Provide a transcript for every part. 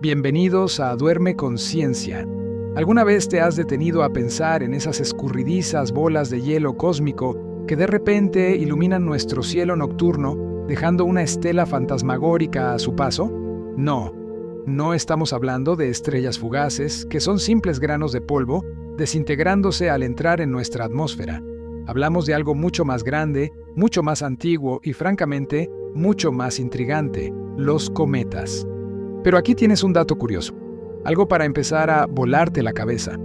Bienvenidos a Duerme con Ciencia. ¿Alguna vez te has detenido a pensar en esas escurridizas bolas de hielo cósmico que de repente iluminan nuestro cielo nocturno, dejando una estela fantasmagórica a su paso? No estamos hablando de estrellas fugaces, que son simples granos de polvo, desintegrándose al entrar en nuestra atmósfera. Hablamos de algo mucho más grande, mucho más antiguo y, francamente, mucho más intrigante: los cometas. Pero aquí tienes un dato curioso, algo para empezar a volarte la cabeza.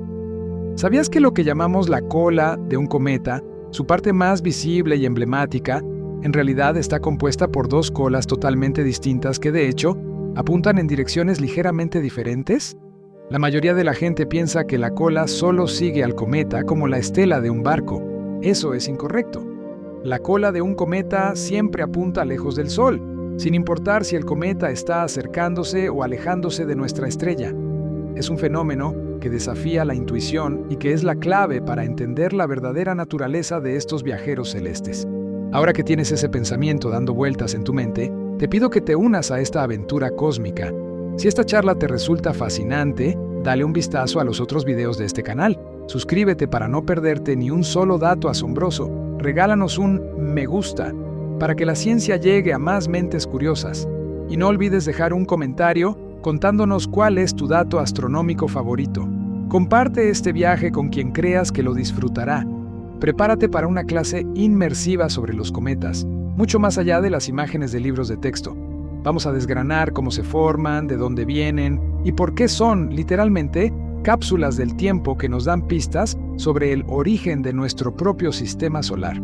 ¿Sabías que lo que llamamos la cola de un cometa, su parte más visible y emblemática, en realidad está compuesta por dos colas totalmente distintas que, de hecho, apuntan en direcciones ligeramente diferentes? La mayoría de la gente piensa que la cola solo sigue al cometa como la estela de un barco. Eso es incorrecto. La cola de un cometa siempre apunta lejos del Sol, sin importar si el cometa está acercándose o alejándose de nuestra estrella. Es un fenómeno que desafía la intuición y que es la clave para entender la verdadera naturaleza de estos viajeros celestes. Ahora que tienes ese pensamiento dando vueltas en tu mente, te pido que te unas a esta aventura cósmica. Si esta charla te resulta fascinante, dale un vistazo a los otros videos de este canal. Suscríbete para no perderte ni un solo dato asombroso. Regálanos un me gusta para que la ciencia llegue a más mentes curiosas. Y no olvides dejar un comentario contándonos cuál es tu dato astronómico favorito. Comparte este viaje con quien creas que lo disfrutará. Prepárate para una clase inmersiva sobre los cometas, mucho más allá de las imágenes de libros de texto. Vamos a desgranar cómo se forman, de dónde vienen y por qué son, literalmente, cápsulas del tiempo que nos dan pistas sobre el origen de nuestro propio sistema solar.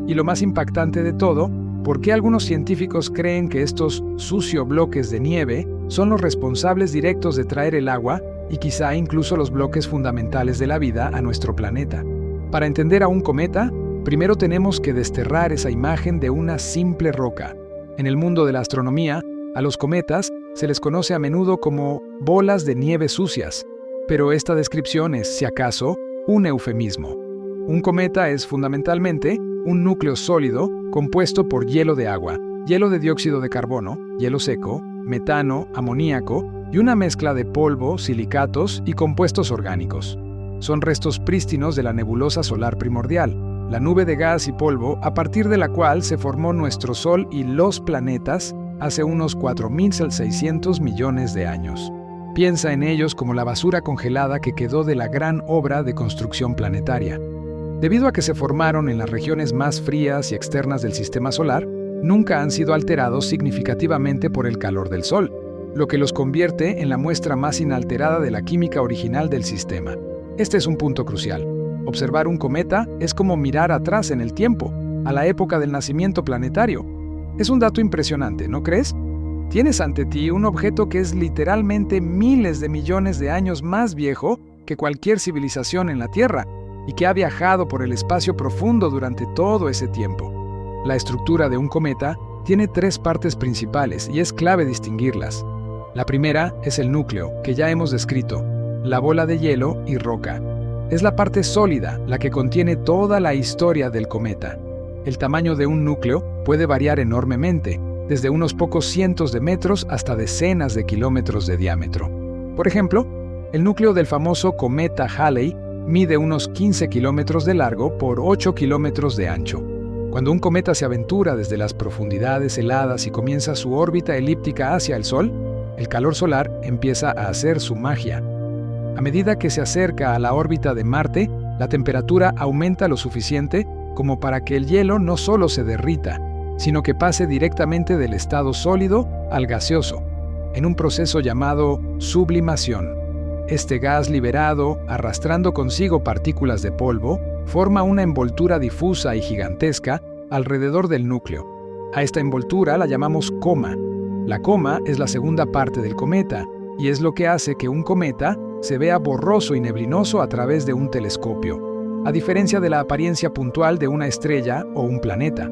Y lo más impactante de todo, ¿por qué algunos científicos creen que estos sucios bloques de nieve son los responsables directos de traer el agua y quizá incluso los bloques fundamentales de la vida a nuestro planeta? Para entender a un cometa, primero tenemos que desterrar esa imagen de una simple roca. En el mundo de la astronomía, a los cometas se les conoce a menudo como bolas de nieve sucias, pero esta descripción es, si acaso, un eufemismo. Un cometa es fundamentalmente un núcleo sólido compuesto por hielo de agua, hielo de dióxido de carbono, hielo seco, metano, amoníaco y una mezcla de polvo, silicatos y compuestos orgánicos. Son restos prístinos de la nebulosa solar primordial, la nube de gas y polvo a partir de la cual se formó nuestro Sol y los planetas hace unos 4.600 millones de años. Piensa en ellos como la basura congelada que quedó de la gran obra de construcción planetaria. Debido a que se formaron en las regiones más frías y externas del sistema solar, nunca han sido alterados significativamente por el calor del Sol, lo que los convierte en la muestra más inalterada de la química original del sistema. Este es un punto crucial. Observar un cometa es como mirar atrás en el tiempo, a la época del nacimiento planetario. Es un dato impresionante, ¿no crees? Tienes ante ti un objeto que es literalmente miles de millones de años más viejo que cualquier civilización en la Tierra y que ha viajado por el espacio profundo durante todo ese tiempo. La estructura de un cometa tiene tres partes principales y es clave distinguirlas. La primera es el núcleo, que ya hemos descrito, la bola de hielo y roca. Es la parte sólida, la que contiene toda la historia del cometa. El tamaño de un núcleo puede variar enormemente, desde unos pocos cientos de metros hasta decenas de kilómetros de diámetro. Por ejemplo, el núcleo del famoso cometa Halley mide unos 15 kilómetros de largo por 8 kilómetros de ancho. Cuando un cometa se aventura desde las profundidades heladas y comienza su órbita elíptica hacia el Sol, el calor solar empieza a hacer su magia. A medida que se acerca a la órbita de Marte, la temperatura aumenta lo suficiente como para que el hielo no solo se derrita, sino que pase directamente del estado sólido al gaseoso, en un proceso llamado sublimación. Este gas liberado, arrastrando consigo partículas de polvo, forma una envoltura difusa y gigantesca alrededor del núcleo. A esta envoltura la llamamos coma. La coma es la segunda parte del cometa, y es lo que hace que un cometa se vea borroso y neblinoso a través de un telescopio, a diferencia de la apariencia puntual de una estrella o un planeta.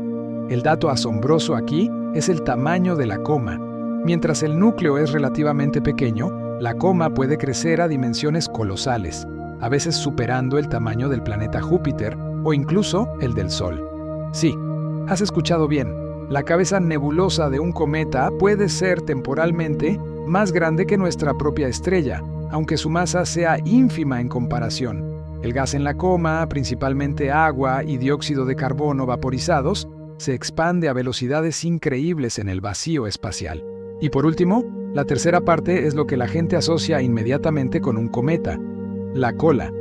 El dato asombroso aquí es el tamaño de la coma. Mientras el núcleo es relativamente pequeño, la coma puede crecer a dimensiones colosales, a veces superando el tamaño del planeta Júpiter o incluso el del Sol. Sí, has escuchado bien. La cabeza nebulosa de un cometa puede ser temporalmente más grande que nuestra propia estrella, aunque su masa sea ínfima en comparación. El gas en la coma, principalmente agua y dióxido de carbono vaporizados, se expande a velocidades increíbles en el vacío espacial. Y por último, la tercera parte es lo que la gente asocia inmediatamente con un cometa: la cola.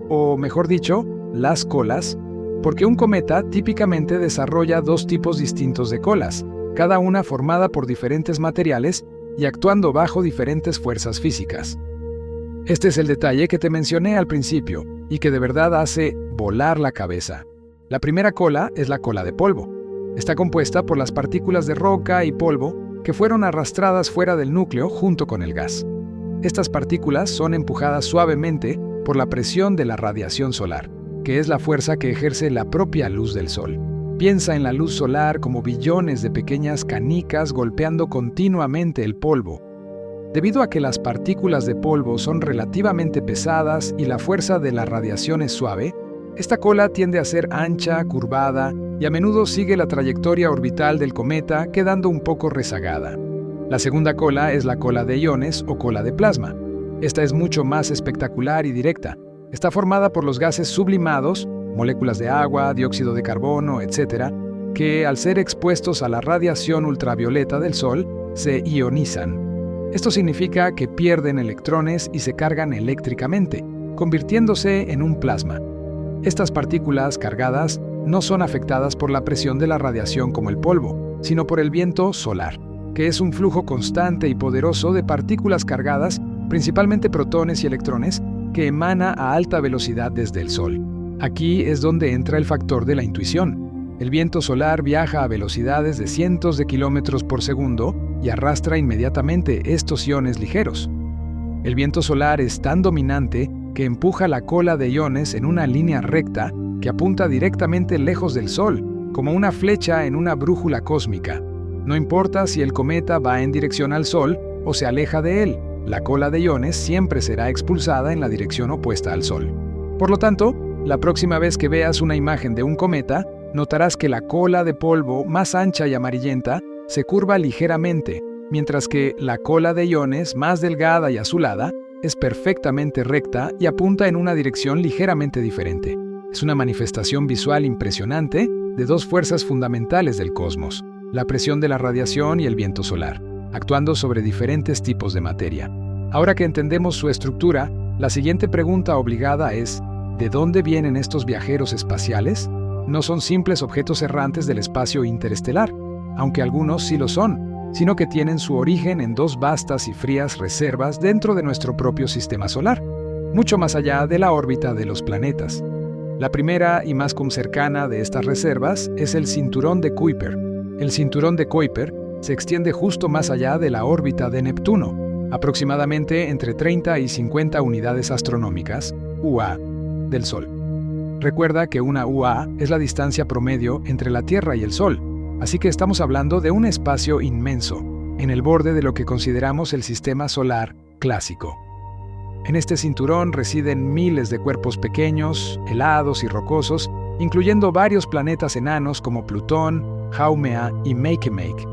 O mejor dicho, las colas, porque un cometa típicamente desarrolla dos tipos distintos de colas, cada una formada por diferentes materiales y actuando bajo diferentes fuerzas físicas. Este es el detalle que te mencioné al principio y que de verdad hace volar la cabeza. La primera cola es la cola de polvo. Está compuesta por las partículas de roca y polvo que fueron arrastradas fuera del núcleo junto con el gas. Estas partículas son empujadas suavemente por la presión de la radiación solar, que es la fuerza que ejerce la propia luz del sol. Piensa en la luz solar como billones de pequeñas canicas golpeando continuamente el polvo. Debido a que las partículas de polvo son relativamente pesadas y la fuerza de la radiación es suave, esta cola tiende a ser ancha, curvada y a menudo sigue la trayectoria orbital del cometa, quedando un poco rezagada. La segunda cola es la cola de iones o cola de plasma. Esta es mucho más espectacular y directa. Está formada por los gases sublimados, moléculas de agua, dióxido de carbono, etc., que al ser expuestos a la radiación ultravioleta del Sol, se ionizan. Esto significa que pierden electrones y se cargan eléctricamente, convirtiéndose en un plasma. Estas partículas cargadas no son afectadas por la presión de la radiación como el polvo, sino por el viento solar, que es un flujo constante y poderoso de partículas cargadas, principalmente protones y electrones, que emana a alta velocidad desde el Sol. Aquí es donde entra el factor de la intuición. El viento solar viaja a velocidades de cientos de kilómetros por segundo y arrastra inmediatamente estos iones ligeros. El viento solar es tan dominante que empuja la cola de iones en una línea recta que apunta directamente lejos del Sol, como una flecha en una brújula cósmica. No importa si el cometa va en dirección al Sol o se aleja de él, la cola de iones siempre será expulsada en la dirección opuesta al Sol. Por lo tanto, la próxima vez que veas una imagen de un cometa, notarás que la cola de polvo más ancha y amarillenta se curva ligeramente, mientras que la cola de iones más delgada y azulada es perfectamente recta y apunta en una dirección ligeramente diferente. Es una manifestación visual impresionante de dos fuerzas fundamentales del cosmos, la presión de la radiación y el viento solar, actuando sobre diferentes tipos de materia. Ahora que entendemos su estructura, la siguiente pregunta obligada es: ¿de dónde vienen estos viajeros espaciales? No son simples objetos errantes del espacio interestelar, aunque algunos sí lo son, sino que tienen su origen en dos vastas y frías reservas dentro de nuestro propio sistema solar, mucho más allá de la órbita de los planetas. La primera y más cercana de estas reservas es el cinturón de Kuiper. El cinturón de Kuiper se extiende justo más allá de la órbita de Neptuno, aproximadamente entre 30 y 50 unidades astronómicas, UA, del Sol. Recuerda que una UA es la distancia promedio entre la Tierra y el Sol, así que estamos hablando de un espacio inmenso, en el borde de lo que consideramos el sistema solar clásico. En este cinturón residen miles de cuerpos pequeños, helados y rocosos, incluyendo varios planetas enanos como Plutón, Haumea y Makemake.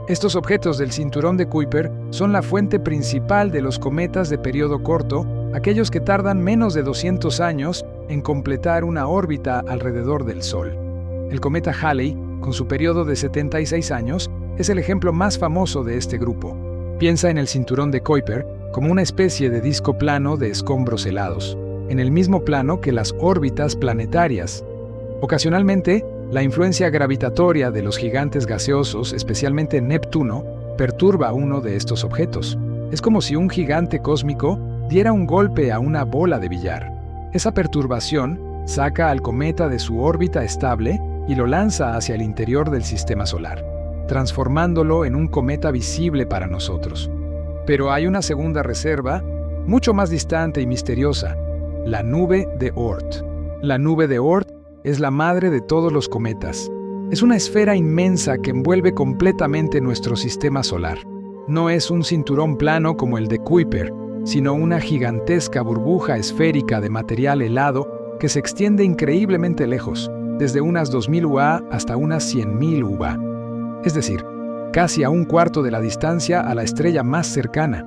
Estos objetos del cinturón de Kuiper son la fuente principal de los cometas de periodo corto, aquellos que tardan menos de 200 años en completar una órbita alrededor del Sol. El cometa Halley, con su periodo de 76 años, es el ejemplo más famoso de este grupo. Piensa en el cinturón de Kuiper como una especie de disco plano de escombros helados, en el mismo plano que las órbitas planetarias. Ocasionalmente, la influencia gravitatoria de los gigantes gaseosos, especialmente Neptuno, perturba uno de estos objetos. Es como si un gigante cósmico diera un golpe a una bola de billar. Esa perturbación saca al cometa de su órbita estable y lo lanza hacia el interior del sistema solar, transformándolo en un cometa visible para nosotros. Pero hay una segunda reserva, mucho más distante y misteriosa, la nube de Oort. La nube de Oort es la madre de todos los cometas. Es una esfera inmensa que envuelve completamente nuestro sistema solar. No es un cinturón plano como el de Kuiper, sino una gigantesca burbuja esférica de material helado que se extiende increíblemente lejos, desde unas 2000 UA hasta unas 100.000 UA. Es decir, casi a un cuarto de la distancia a la estrella más cercana.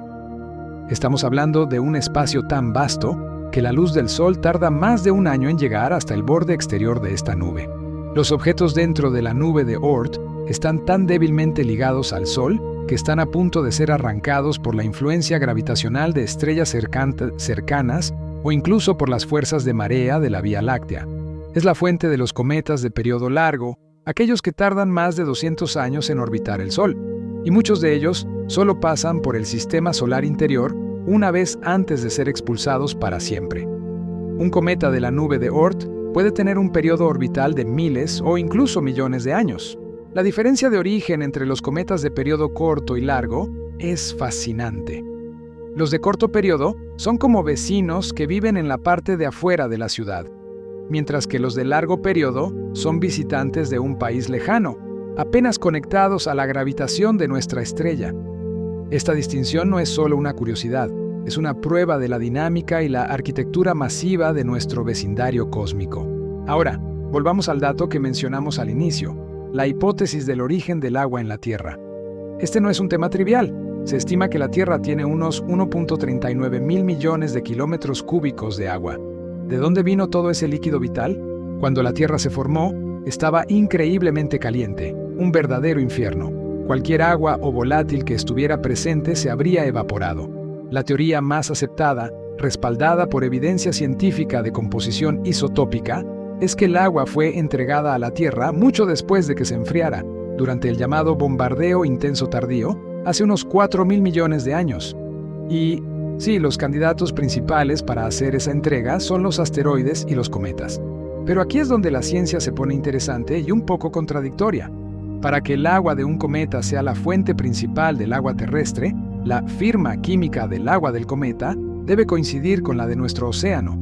Estamos hablando de un espacio tan vasto que la luz del Sol tarda más de un año en llegar hasta el borde exterior de esta nube. Los objetos dentro de la nube de Oort están tan débilmente ligados al Sol que están a punto de ser arrancados por la influencia gravitacional de estrellas cercanas o incluso por las fuerzas de marea de la Vía Láctea. Es la fuente de los cometas de periodo largo, aquellos que tardan más de 200 años en orbitar el Sol, y muchos de ellos solo pasan por el sistema solar interior una vez antes de ser expulsados para siempre. Un cometa de la nube de Oort puede tener un periodo orbital de miles o incluso millones de años. La diferencia de origen entre los cometas de periodo corto y largo es fascinante. Los de corto periodo son como vecinos que viven en la parte de afuera de la ciudad, mientras que los de largo periodo son visitantes de un país lejano, apenas conectados a la gravitación de nuestra estrella. Esta distinción no es solo una curiosidad, es una prueba de la dinámica y la arquitectura masiva de nuestro vecindario cósmico. Ahora, volvamos al dato que mencionamos al inicio, la hipótesis del origen del agua en la Tierra. Este no es un tema trivial. Se estima que la Tierra tiene unos 1.39 mil millones de kilómetros cúbicos de agua. ¿De dónde vino todo ese líquido vital? Cuando la Tierra se formó, estaba increíblemente caliente, un verdadero infierno. Cualquier agua o volátil que estuviera presente se habría evaporado. La teoría más aceptada, respaldada por evidencia científica de composición isotópica, es que el agua fue entregada a la Tierra mucho después de que se enfriara, durante el llamado bombardeo intenso tardío, hace unos 4.000 millones de años. Y sí, los candidatos principales para hacer esa entrega son los asteroides y los cometas. Pero aquí es donde la ciencia se pone interesante y un poco contradictoria. Para que el agua de un cometa sea la fuente principal del agua terrestre, la firma química del agua del cometa debe coincidir con la de nuestro océano.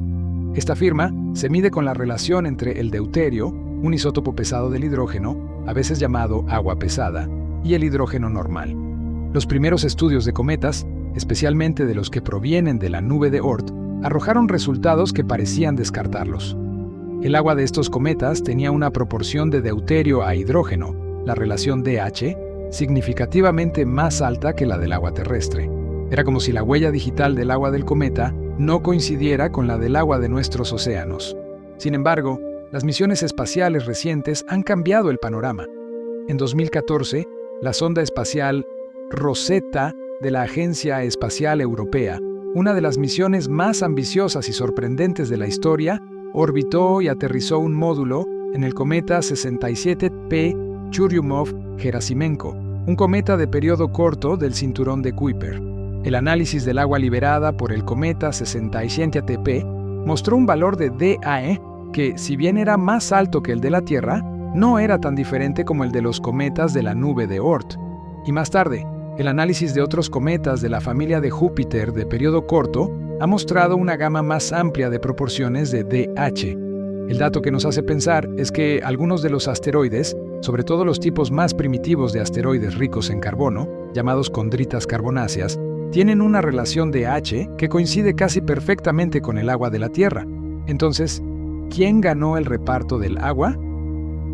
Esta firma se mide con la relación entre el deuterio, un isótopo pesado del hidrógeno, a veces llamado agua pesada, y el hidrógeno normal. Los primeros estudios de cometas, especialmente de los que provienen de la nube de Oort, arrojaron resultados que parecían descartarlos. El agua de estos cometas tenía una proporción de deuterio a hidrógeno, la relación DH, significativamente más alta que la del agua terrestre. Era como si la huella digital del agua del cometa no coincidiera con la del agua de nuestros océanos. Sin embargo, las misiones espaciales recientes han cambiado el panorama. En 2014, la sonda espacial Rosetta de la Agencia Espacial Europea, una de las misiones más ambiciosas y sorprendentes de la historia, orbitó y aterrizó un módulo en el cometa 67P Churyumov-Gerasimenko, un cometa de periodo corto del cinturón de Kuiper. El análisis del agua liberada por el cometa 67P mostró un valor de DAE que, si bien era más alto que el de la Tierra, no era tan diferente como el de los cometas de la nube de Oort. Y más tarde, el análisis de otros cometas de la familia de Júpiter de periodo corto ha mostrado una gama más amplia de proporciones de DH. El dato que nos hace pensar es que algunos de los asteroides, sobre todo los tipos más primitivos de asteroides ricos en carbono, llamados condritas carbonáceas, tienen una relación DH que coincide casi perfectamente con el agua de la Tierra. Entonces, ¿quién ganó el reparto del agua?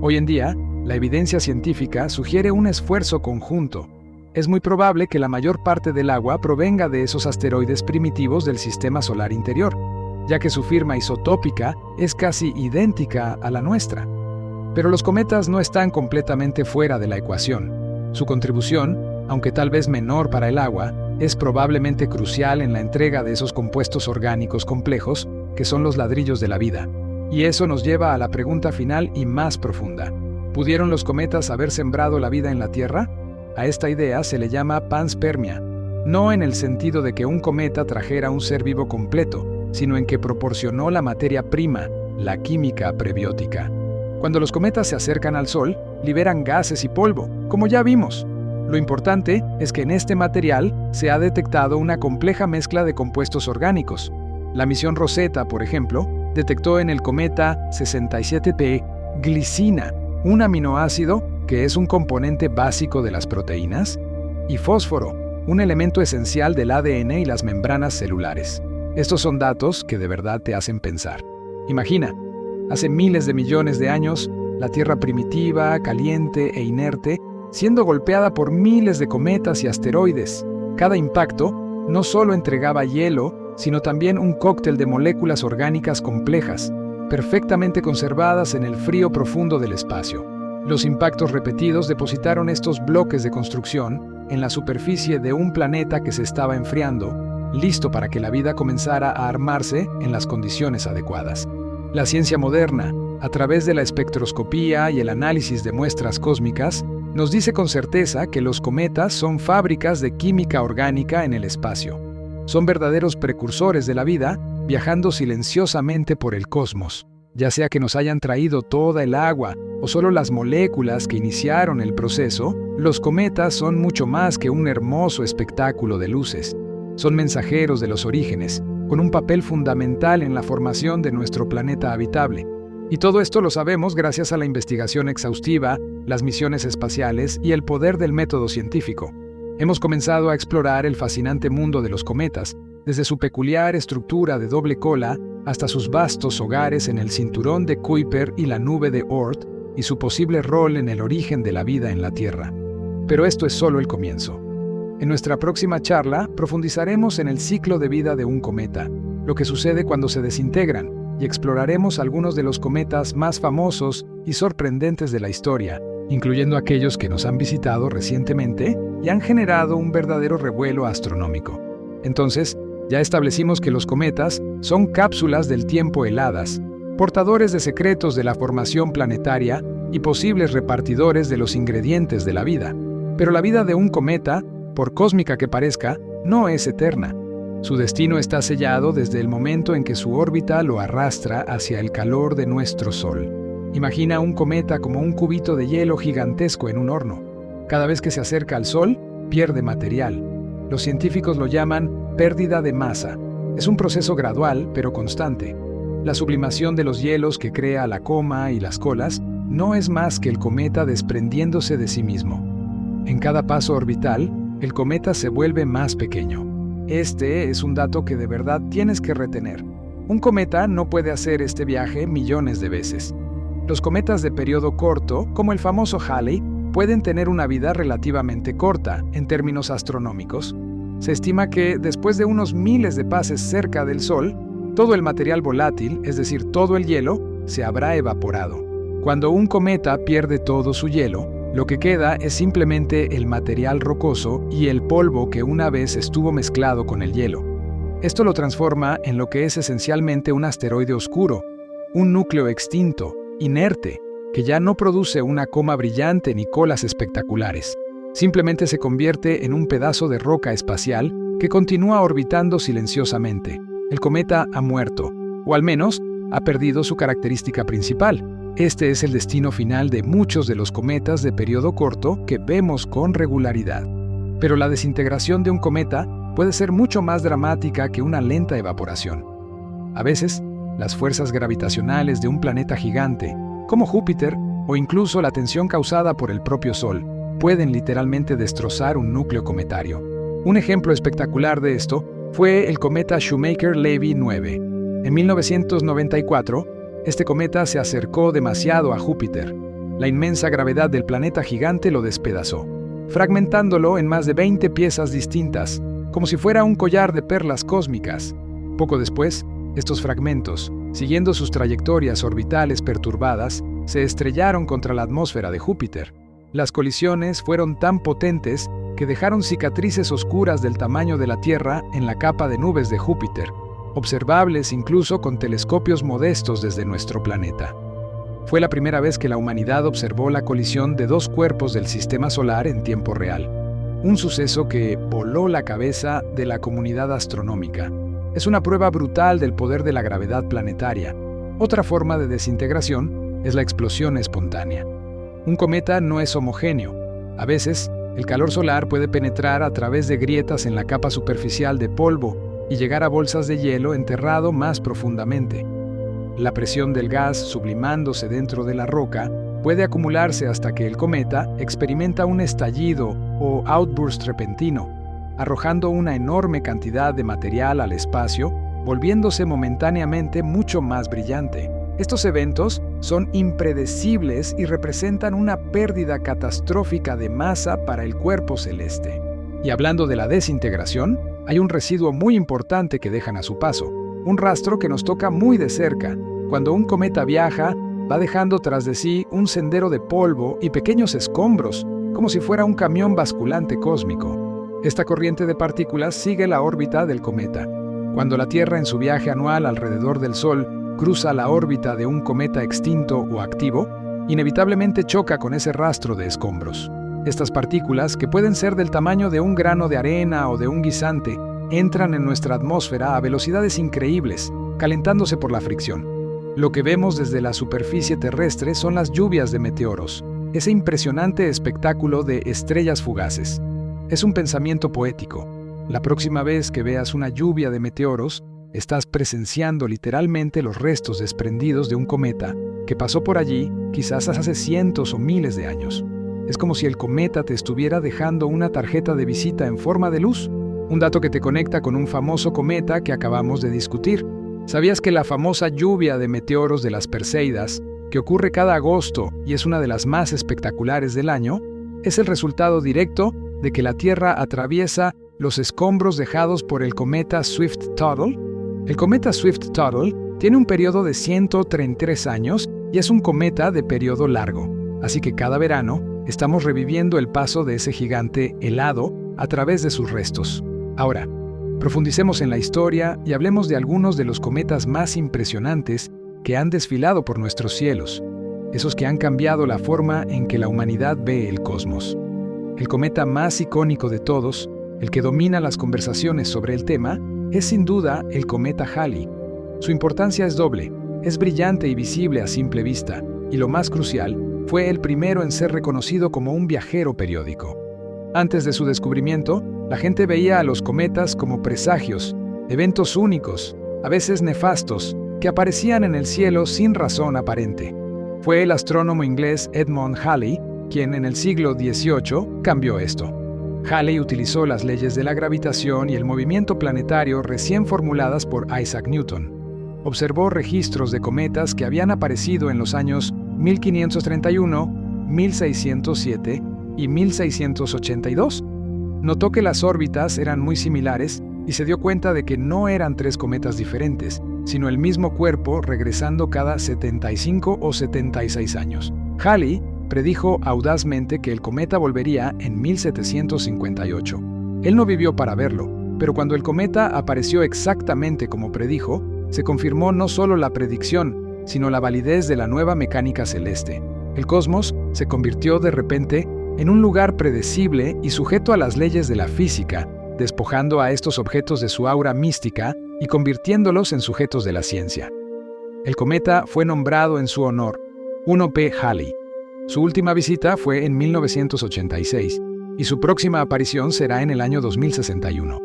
Hoy en día, la evidencia científica sugiere un esfuerzo conjunto. Es muy probable que la mayor parte del agua provenga de esos asteroides primitivos del sistema solar interior, ya que su firma isotópica es casi idéntica a la nuestra. Pero los cometas no están completamente fuera de la ecuación. Su contribución, aunque tal vez menor para el agua, es probablemente crucial en la entrega de esos compuestos orgánicos complejos que son los ladrillos de la vida. Y eso nos lleva a la pregunta final y más profunda. ¿Pudieron los cometas haber sembrado la vida en la Tierra? A esta idea se le llama panspermia, no en el sentido de que un cometa trajera un ser vivo completo, sino en que proporcionó la materia prima, la química prebiótica. Cuando los cometas se acercan al Sol, liberan gases y polvo, como ya vimos. Lo importante es que en este material se ha detectado una compleja mezcla de compuestos orgánicos. La misión Rosetta, por ejemplo, detectó en el cometa 67P glicina, un aminoácido que es un componente básico de las proteínas, y fósforo, un elemento esencial del ADN y las membranas celulares. Estos son datos que de verdad te hacen pensar. Imagina, hace miles de millones de años, la Tierra primitiva, caliente e inerte siendo golpeada por miles de cometas y asteroides. Cada impacto no solo entregaba hielo, sino también un cóctel de moléculas orgánicas complejas, perfectamente conservadas en el frío profundo del espacio. Los impactos repetidos depositaron estos bloques de construcción en la superficie de un planeta que se estaba enfriando, listo para que la vida comenzara a armarse en las condiciones adecuadas. La ciencia moderna, a través de la espectroscopía y el análisis de muestras cósmicas, nos dice con certeza que los cometas son fábricas de química orgánica en el espacio. Son verdaderos precursores de la vida, viajando silenciosamente por el cosmos. Ya sea que nos hayan traído toda el agua o solo las moléculas que iniciaron el proceso, los cometas son mucho más que un hermoso espectáculo de luces. Son mensajeros de los orígenes, con un papel fundamental en la formación de nuestro planeta habitable. Y todo esto lo sabemos gracias a la investigación exhaustiva, las misiones espaciales y el poder del método científico. Hemos comenzado a explorar el fascinante mundo de los cometas, desde su peculiar estructura de doble cola hasta sus vastos hogares en el cinturón de Kuiper y la nube de Oort, y su posible rol en el origen de la vida en la Tierra. Pero esto es solo el comienzo. En nuestra próxima charla profundizaremos en el ciclo de vida de un cometa, lo que sucede cuando se desintegran, y exploraremos algunos de los cometas más famosos y sorprendentes de la historia, incluyendo aquellos que nos han visitado recientemente y han generado un verdadero revuelo astronómico. Entonces, ya establecimos que los cometas son cápsulas del tiempo heladas, portadores de secretos de la formación planetaria y posibles repartidores de los ingredientes de la vida. Pero la vida de un cometa, por cósmica que parezca, no es eterna. Su destino está sellado desde el momento en que su órbita lo arrastra hacia el calor de nuestro Sol. Imagina un cometa como un cubito de hielo gigantesco en un horno. Cada vez que se acerca al Sol, pierde material. Los científicos lo llaman pérdida de masa. Es un proceso gradual, pero constante. La sublimación de los hielos que crea la coma y las colas no es más que el cometa desprendiéndose de sí mismo. En cada paso orbital, el cometa se vuelve más pequeño. Este es un dato que de verdad tienes que retener. Un cometa no puede hacer este viaje millones de veces. Los cometas de periodo corto, como el famoso Halley, pueden tener una vida relativamente corta en términos astronómicos. Se estima que, después de unos miles de pases cerca del Sol, todo el material volátil, es decir, todo el hielo, se habrá evaporado. Cuando un cometa pierde todo su hielo, lo que queda es simplemente el material rocoso y el polvo que una vez estuvo mezclado con el hielo. Esto lo transforma en lo que es esencialmente un asteroide oscuro, un núcleo extinto, inerte, que ya no produce una coma brillante ni colas espectaculares. Simplemente se convierte en un pedazo de roca espacial que continúa orbitando silenciosamente. El cometa ha muerto, o al menos ha perdido su característica principal. Este es el destino final de muchos de los cometas de periodo corto que vemos con regularidad. Pero la desintegración de un cometa puede ser mucho más dramática que una lenta evaporación. A veces, las fuerzas gravitacionales de un planeta gigante, como Júpiter, o incluso la tensión causada por el propio Sol, pueden literalmente destrozar un núcleo cometario. Un ejemplo espectacular de esto fue el cometa Shoemaker-Levy 9. En 1994, este cometa se acercó demasiado a Júpiter. La inmensa gravedad del planeta gigante lo despedazó, fragmentándolo en más de 20 piezas distintas, como si fuera un collar de perlas cósmicas. Poco después, estos fragmentos, siguiendo sus trayectorias orbitales perturbadas, se estrellaron contra la atmósfera de Júpiter. Las colisiones fueron tan potentes que dejaron cicatrices oscuras del tamaño de la Tierra en la capa de nubes de Júpiter, observables incluso con telescopios modestos desde nuestro planeta. Fue la primera vez que la humanidad observó la colisión de dos cuerpos del sistema solar en tiempo real, un suceso que voló la cabeza de la comunidad astronómica. Es una prueba brutal del poder de la gravedad planetaria. Otra forma de desintegración es la explosión espontánea. Un cometa no es homogéneo. A veces, el calor solar puede penetrar a través de grietas en la capa superficial de polvo y llegar a bolsas de hielo enterrado más profundamente. La presión del gas sublimándose dentro de la roca puede acumularse hasta que el cometa experimenta un estallido o outburst repentino, arrojando una enorme cantidad de material al espacio, volviéndose momentáneamente mucho más brillante. Estos eventos son impredecibles y representan una pérdida catastrófica de masa para el cuerpo celeste. Y hablando de la desintegración, hay un residuo muy importante que dejan a su paso, un rastro que nos toca muy de cerca. Cuando un cometa viaja, va dejando tras de sí un sendero de polvo y pequeños escombros, como si fuera un camión basculante cósmico. Esta corriente de partículas sigue la órbita del cometa. Cuando la Tierra en su viaje anual alrededor del Sol cruza la órbita de un cometa extinto o activo, inevitablemente choca con ese rastro de escombros. Estas partículas, que pueden ser del tamaño de un grano de arena o de un guisante, entran en nuestra atmósfera a velocidades increíbles, calentándose por la fricción. Lo que vemos desde la superficie terrestre son las lluvias de meteoros, ese impresionante espectáculo de estrellas fugaces. Es un pensamiento poético. La próxima vez que veas una lluvia de meteoros, estás presenciando literalmente los restos desprendidos de un cometa que pasó por allí quizás hace cientos o miles de años. Es como si el cometa te estuviera dejando una tarjeta de visita en forma de luz, un dato que te conecta con un famoso cometa que acabamos de discutir. ¿Sabías que la famosa lluvia de meteoros de las Perseidas, que ocurre cada agosto y es una de las más espectaculares del año, es el resultado directo de que la Tierra atraviesa los escombros dejados por el cometa Swift-Tuttle? El cometa Swift-Tuttle tiene un periodo de 133 años y es un cometa de periodo largo, así que cada verano estamos reviviendo el paso de ese gigante helado a través de sus restos. Ahora, profundicemos en la historia y hablemos de algunos de los cometas más impresionantes que han desfilado por nuestros cielos, esos que han cambiado la forma en que la humanidad ve el cosmos. El cometa más icónico de todos, el que domina las conversaciones sobre el tema, es sin duda el cometa Halley. Su importancia es doble, es brillante y visible a simple vista, y lo más crucial, fue el primero en ser reconocido como un viajero periódico. Antes de su descubrimiento, la gente veía a los cometas como presagios, eventos únicos, a veces nefastos, que aparecían en el cielo sin razón aparente. Fue el astrónomo inglés Edmund Halley quien en el siglo XVIII cambió esto. Halley utilizó las leyes de la gravitación y el movimiento planetario recién formuladas por Isaac Newton. Observó registros de cometas que habían aparecido en los años 1531, 1607 y 1682. Notó que las órbitas eran muy similares y se dio cuenta de que no eran tres cometas diferentes, sino el mismo cuerpo regresando cada 75 o 76 años. Halley predijo audazmente que el cometa volvería en 1758. Él no vivió para verlo, pero cuando el cometa apareció exactamente como predijo, se confirmó no solo la predicción, sino la validez de la nueva mecánica celeste. El cosmos se convirtió de repente en un lugar predecible y sujeto a las leyes de la física, despojando a estos objetos de su aura mística y convirtiéndolos en sujetos de la ciencia. El cometa fue nombrado en su honor, 1P Halley. Su última visita fue en 1986, y su próxima aparición será en el año 2061.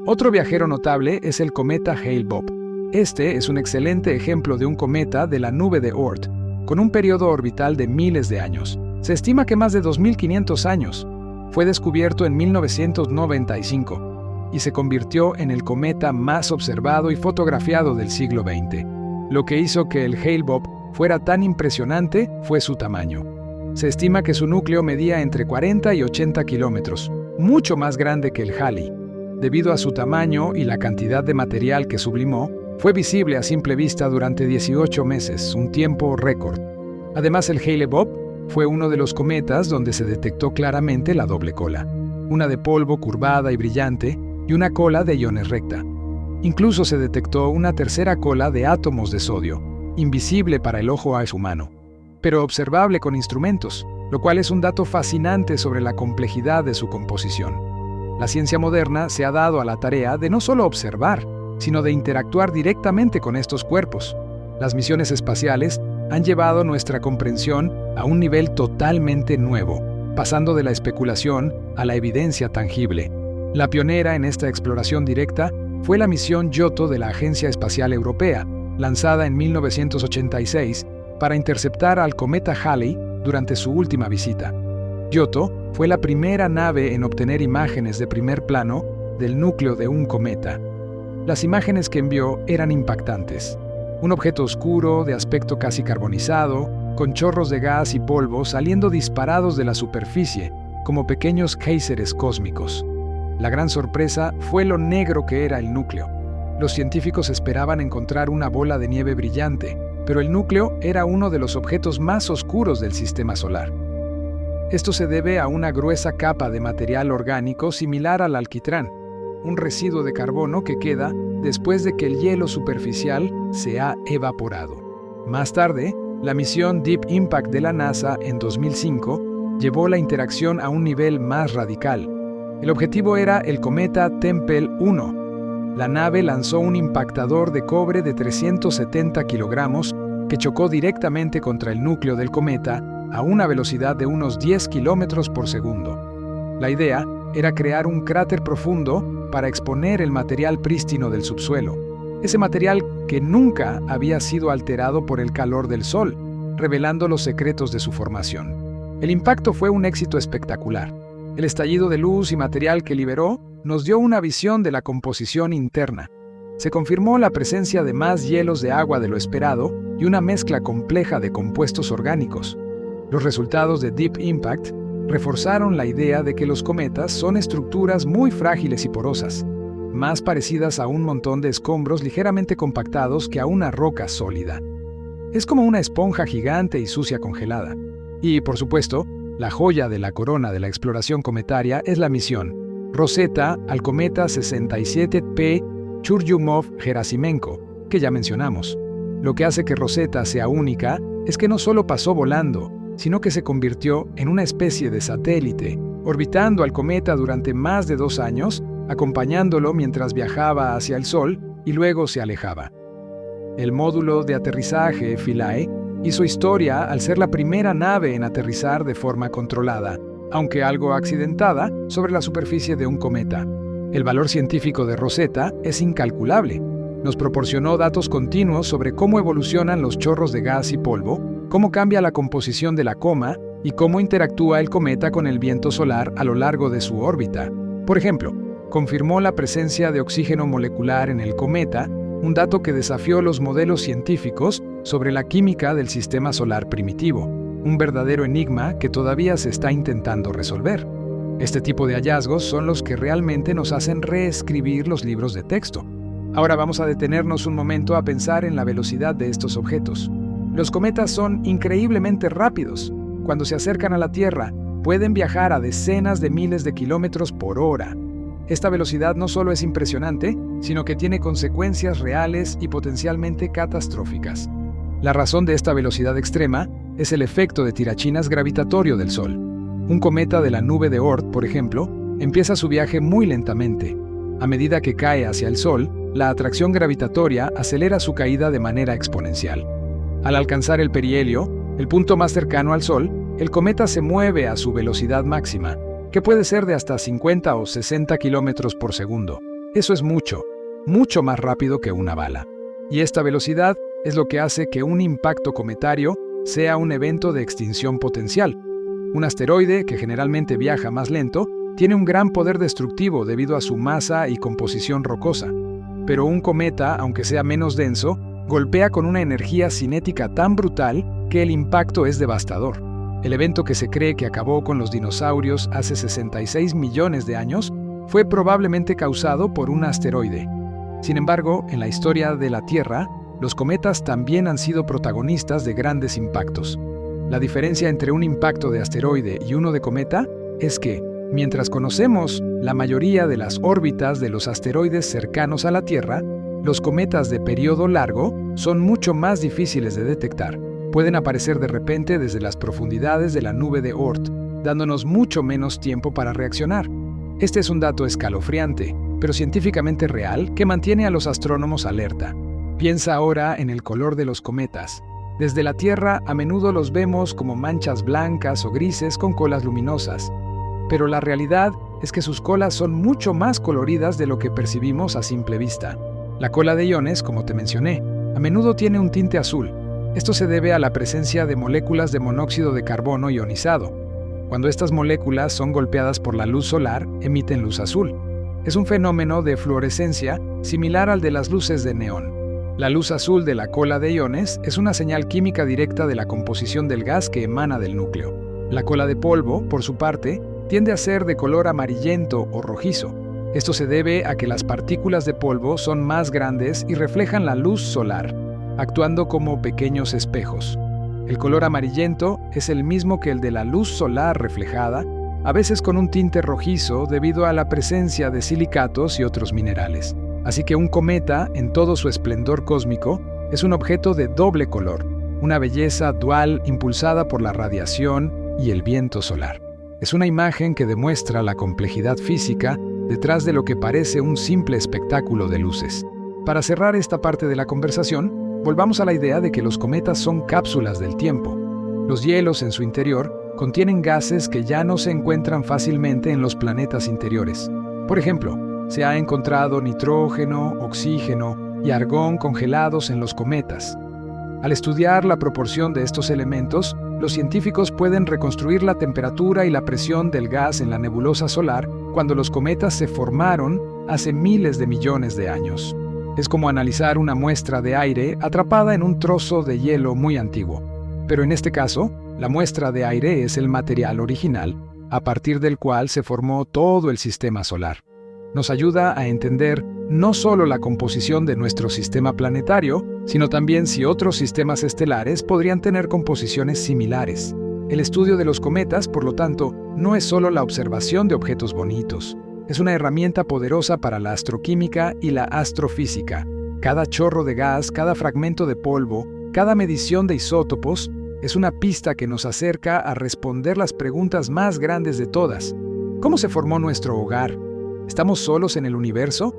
Otro viajero notable es el cometa Hale-Bopp. Este es un excelente ejemplo de un cometa de la nube de Oort, con un periodo orbital de miles de años. Se estima que más de 2.500 años. Fue descubierto en 1995 y se convirtió en el cometa más observado y fotografiado del siglo XX. Lo que hizo que el Hale-Bopp fuera tan impresionante fue su tamaño. Se estima que su núcleo medía entre 40 y 80 kilómetros, mucho más grande que el Halley. Debido a su tamaño y la cantidad de material que sublimó, fue visible a simple vista durante 18 meses, un tiempo récord. Además, el Hale-Bopp fue uno de los cometas donde se detectó claramente la doble cola, una de polvo curvada y brillante y una cola de iones recta. Incluso se detectó una tercera cola de átomos de sodio, invisible para el ojo humano, pero observable con instrumentos, lo cual es un dato fascinante sobre la complejidad de su composición. La ciencia moderna se ha dado a la tarea de no solo observar, sino de interactuar directamente con estos cuerpos. Las misiones espaciales han llevado nuestra comprensión a un nivel totalmente nuevo, pasando de la especulación a la evidencia tangible. La pionera en esta exploración directa fue la misión Giotto de la Agencia Espacial Europea, lanzada en 1986 para interceptar al cometa Halley durante su última visita. Giotto fue la primera nave en obtener imágenes de primer plano del núcleo de un cometa. Las imágenes que envió eran impactantes. Un objeto oscuro, de aspecto casi carbonizado, con chorros de gas y polvo saliendo disparados de la superficie, como pequeños géiseres cósmicos. La gran sorpresa fue lo negro que era el núcleo. Los científicos esperaban encontrar una bola de nieve brillante, pero el núcleo era uno de los objetos más oscuros del sistema solar. Esto se debe a una gruesa capa de material orgánico similar al alquitrán, un residuo de carbono que queda después de que el hielo superficial se ha evaporado. Más tarde, la misión Deep Impact de la NASA en 2005 llevó la interacción a un nivel más radical. El objetivo era el cometa Tempel 1. La nave lanzó un impactador de cobre de 370 kilogramos que chocó directamente contra el núcleo del cometa a una velocidad de unos 10 kilómetros por segundo. La idea era crear un cráter profundo para exponer el material prístino del subsuelo, ese material que nunca había sido alterado por el calor del Sol, revelando los secretos de su formación. El impacto fue un éxito espectacular. El estallido de luz y material que liberó nos dio una visión de la composición interna. Se confirmó la presencia de más hielos de agua de lo esperado y una mezcla compleja de compuestos orgánicos. Los resultados de Deep Impact reforzaron la idea de que los cometas son estructuras muy frágiles y porosas, más parecidas a un montón de escombros ligeramente compactados que a una roca sólida. Es como una esponja gigante y sucia congelada. Y, por supuesto, la joya de la corona de la exploración cometaria es la misión Rosetta al cometa 67P Churyumov-Gerasimenko, que ya mencionamos. Lo que hace que Rosetta sea única es que no solo pasó volando, sino que se convirtió en una especie de satélite, orbitando al cometa durante más de 2 años, acompañándolo mientras viajaba hacia el Sol y luego se alejaba. El módulo de aterrizaje Philae hizo historia al ser la primera nave en aterrizar de forma controlada, aunque algo accidentada, sobre la superficie de un cometa. El valor científico de Rosetta es incalculable. Nos proporcionó datos continuos sobre cómo evolucionan los chorros de gas y polvo, cómo cambia la composición de la coma y cómo interactúa el cometa con el viento solar a lo largo de su órbita. Por ejemplo, confirmó la presencia de oxígeno molecular en el cometa, un dato que desafió los modelos científicos sobre la química del sistema solar primitivo, un verdadero enigma que todavía se está intentando resolver. Este tipo de hallazgos son los que realmente nos hacen reescribir los libros de texto. Ahora vamos a detenernos un momento a pensar en la velocidad de estos objetos. Los cometas son increíblemente rápidos. Cuando se acercan a la Tierra, pueden viajar a decenas de miles de kilómetros por hora. Esta velocidad no solo es impresionante, sino que tiene consecuencias reales y potencialmente catastróficas. La razón de esta velocidad extrema es el efecto de tirachinas gravitatorio del Sol. Un cometa de la nube de Oort, por ejemplo, empieza su viaje muy lentamente. A medida que cae hacia el Sol, la atracción gravitatoria acelera su caída de manera exponencial. Al alcanzar el perihelio, el punto más cercano al Sol, el cometa se mueve a su velocidad máxima, que puede ser de hasta 50 o 60 kilómetros por segundo. Eso es mucho más rápido que una bala. Y esta velocidad es lo que hace que un impacto cometario sea un evento de extinción potencial. Un asteroide, que generalmente viaja más lento, tiene un gran poder destructivo debido a su masa y composición rocosa. Pero un cometa, aunque sea menos denso, golpea con una energía cinética tan brutal que el impacto es devastador. El evento que se cree que acabó con los dinosaurios hace 66 millones de años fue probablemente causado por un asteroide. Sin embargo, en la historia de la Tierra, los cometas también han sido protagonistas de grandes impactos. La diferencia entre un impacto de asteroide y uno de cometa es que, mientras conocemos la mayoría de las órbitas de los asteroides cercanos a la Tierra, los cometas de periodo largo son mucho más difíciles de detectar. Pueden aparecer de repente desde las profundidades de la nube de Oort, dándonos mucho menos tiempo para reaccionar. Este es un dato escalofriante, pero científicamente real, que mantiene a los astrónomos alerta. Piensa ahora en el color de los cometas. Desde la Tierra a menudo los vemos como manchas blancas o grises con colas luminosas. Pero la realidad es que sus colas son mucho más coloridas de lo que percibimos a simple vista. La cola de iones, como te mencioné, a menudo tiene un tinte azul. Esto se debe a la presencia de moléculas de monóxido de carbono ionizado. Cuando estas moléculas son golpeadas por la luz solar, emiten luz azul. Es un fenómeno de fluorescencia similar al de las luces de neón. La luz azul de la cola de iones es una señal química directa de la composición del gas que emana del núcleo. La cola de polvo, por su parte, tiende a ser de color amarillento o rojizo. Esto se debe a que las partículas de polvo son más grandes y reflejan la luz solar, actuando como pequeños espejos. El color amarillento es el mismo que el de la luz solar reflejada, a veces con un tinte rojizo debido a la presencia de silicatos y otros minerales. Así que un cometa, en todo su esplendor cósmico, es un objeto de doble color, una belleza dual impulsada por la radiación y el viento solar. Es una imagen que demuestra la complejidad física detrás de lo que parece un simple espectáculo de luces. Para cerrar esta parte de la conversación, volvamos a la idea de que los cometas son cápsulas del tiempo. Los hielos en su interior contienen gases que ya no se encuentran fácilmente en los planetas interiores. Por ejemplo, se ha encontrado nitrógeno, oxígeno y argón congelados en los cometas. Al estudiar la proporción de estos elementos, los científicos pueden reconstruir la temperatura y la presión del gas en la nebulosa solar cuando los cometas se formaron hace miles de millones de años. Es como analizar una muestra de aire atrapada en un trozo de hielo muy antiguo. Pero en este caso, la muestra de aire es el material original, a partir del cual se formó todo el sistema solar. Nos ayuda a entender no solo la composición de nuestro sistema planetario, sino también si otros sistemas estelares podrían tener composiciones similares. El estudio de los cometas, por lo tanto, no es solo la observación de objetos bonitos. Es una herramienta poderosa para la astroquímica y la astrofísica. Cada chorro de gas, cada fragmento de polvo, cada medición de isótopos es una pista que nos acerca a responder las preguntas más grandes de todas. ¿Cómo se formó nuestro hogar? ¿Estamos solos en el universo?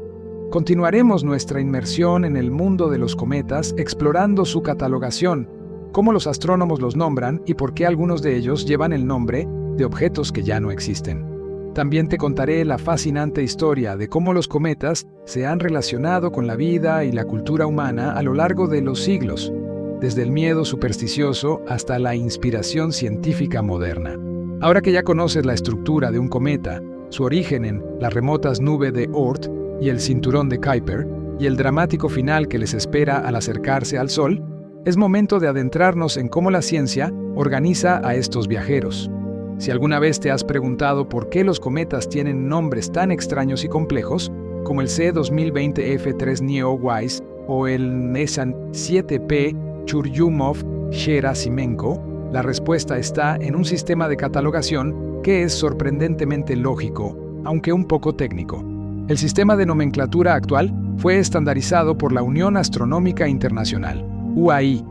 Continuaremos nuestra inmersión en el mundo de los cometas explorando su catalogación, cómo los astrónomos los nombran y por qué algunos de ellos llevan el nombre de objetos que ya no existen. También te contaré la fascinante historia de cómo los cometas se han relacionado con la vida y la cultura humana a lo largo de los siglos, desde el miedo supersticioso hasta la inspiración científica moderna. Ahora que ya conoces la estructura de un cometa, su origen en las remotas nubes de Oort y el cinturón de Kuiper, y el dramático final que les espera al acercarse al Sol, es momento de adentrarnos en cómo la ciencia organiza a estos viajeros. Si alguna vez te has preguntado por qué los cometas tienen nombres tan extraños y complejos, como el C2020 F3 o el Nesan 7P Churyumov-Gerasimenko, la respuesta está en un sistema de catalogación que es sorprendentemente lógico, aunque un poco técnico. El sistema de nomenclatura actual fue estandarizado por la Unión Astronómica Internacional, UAI,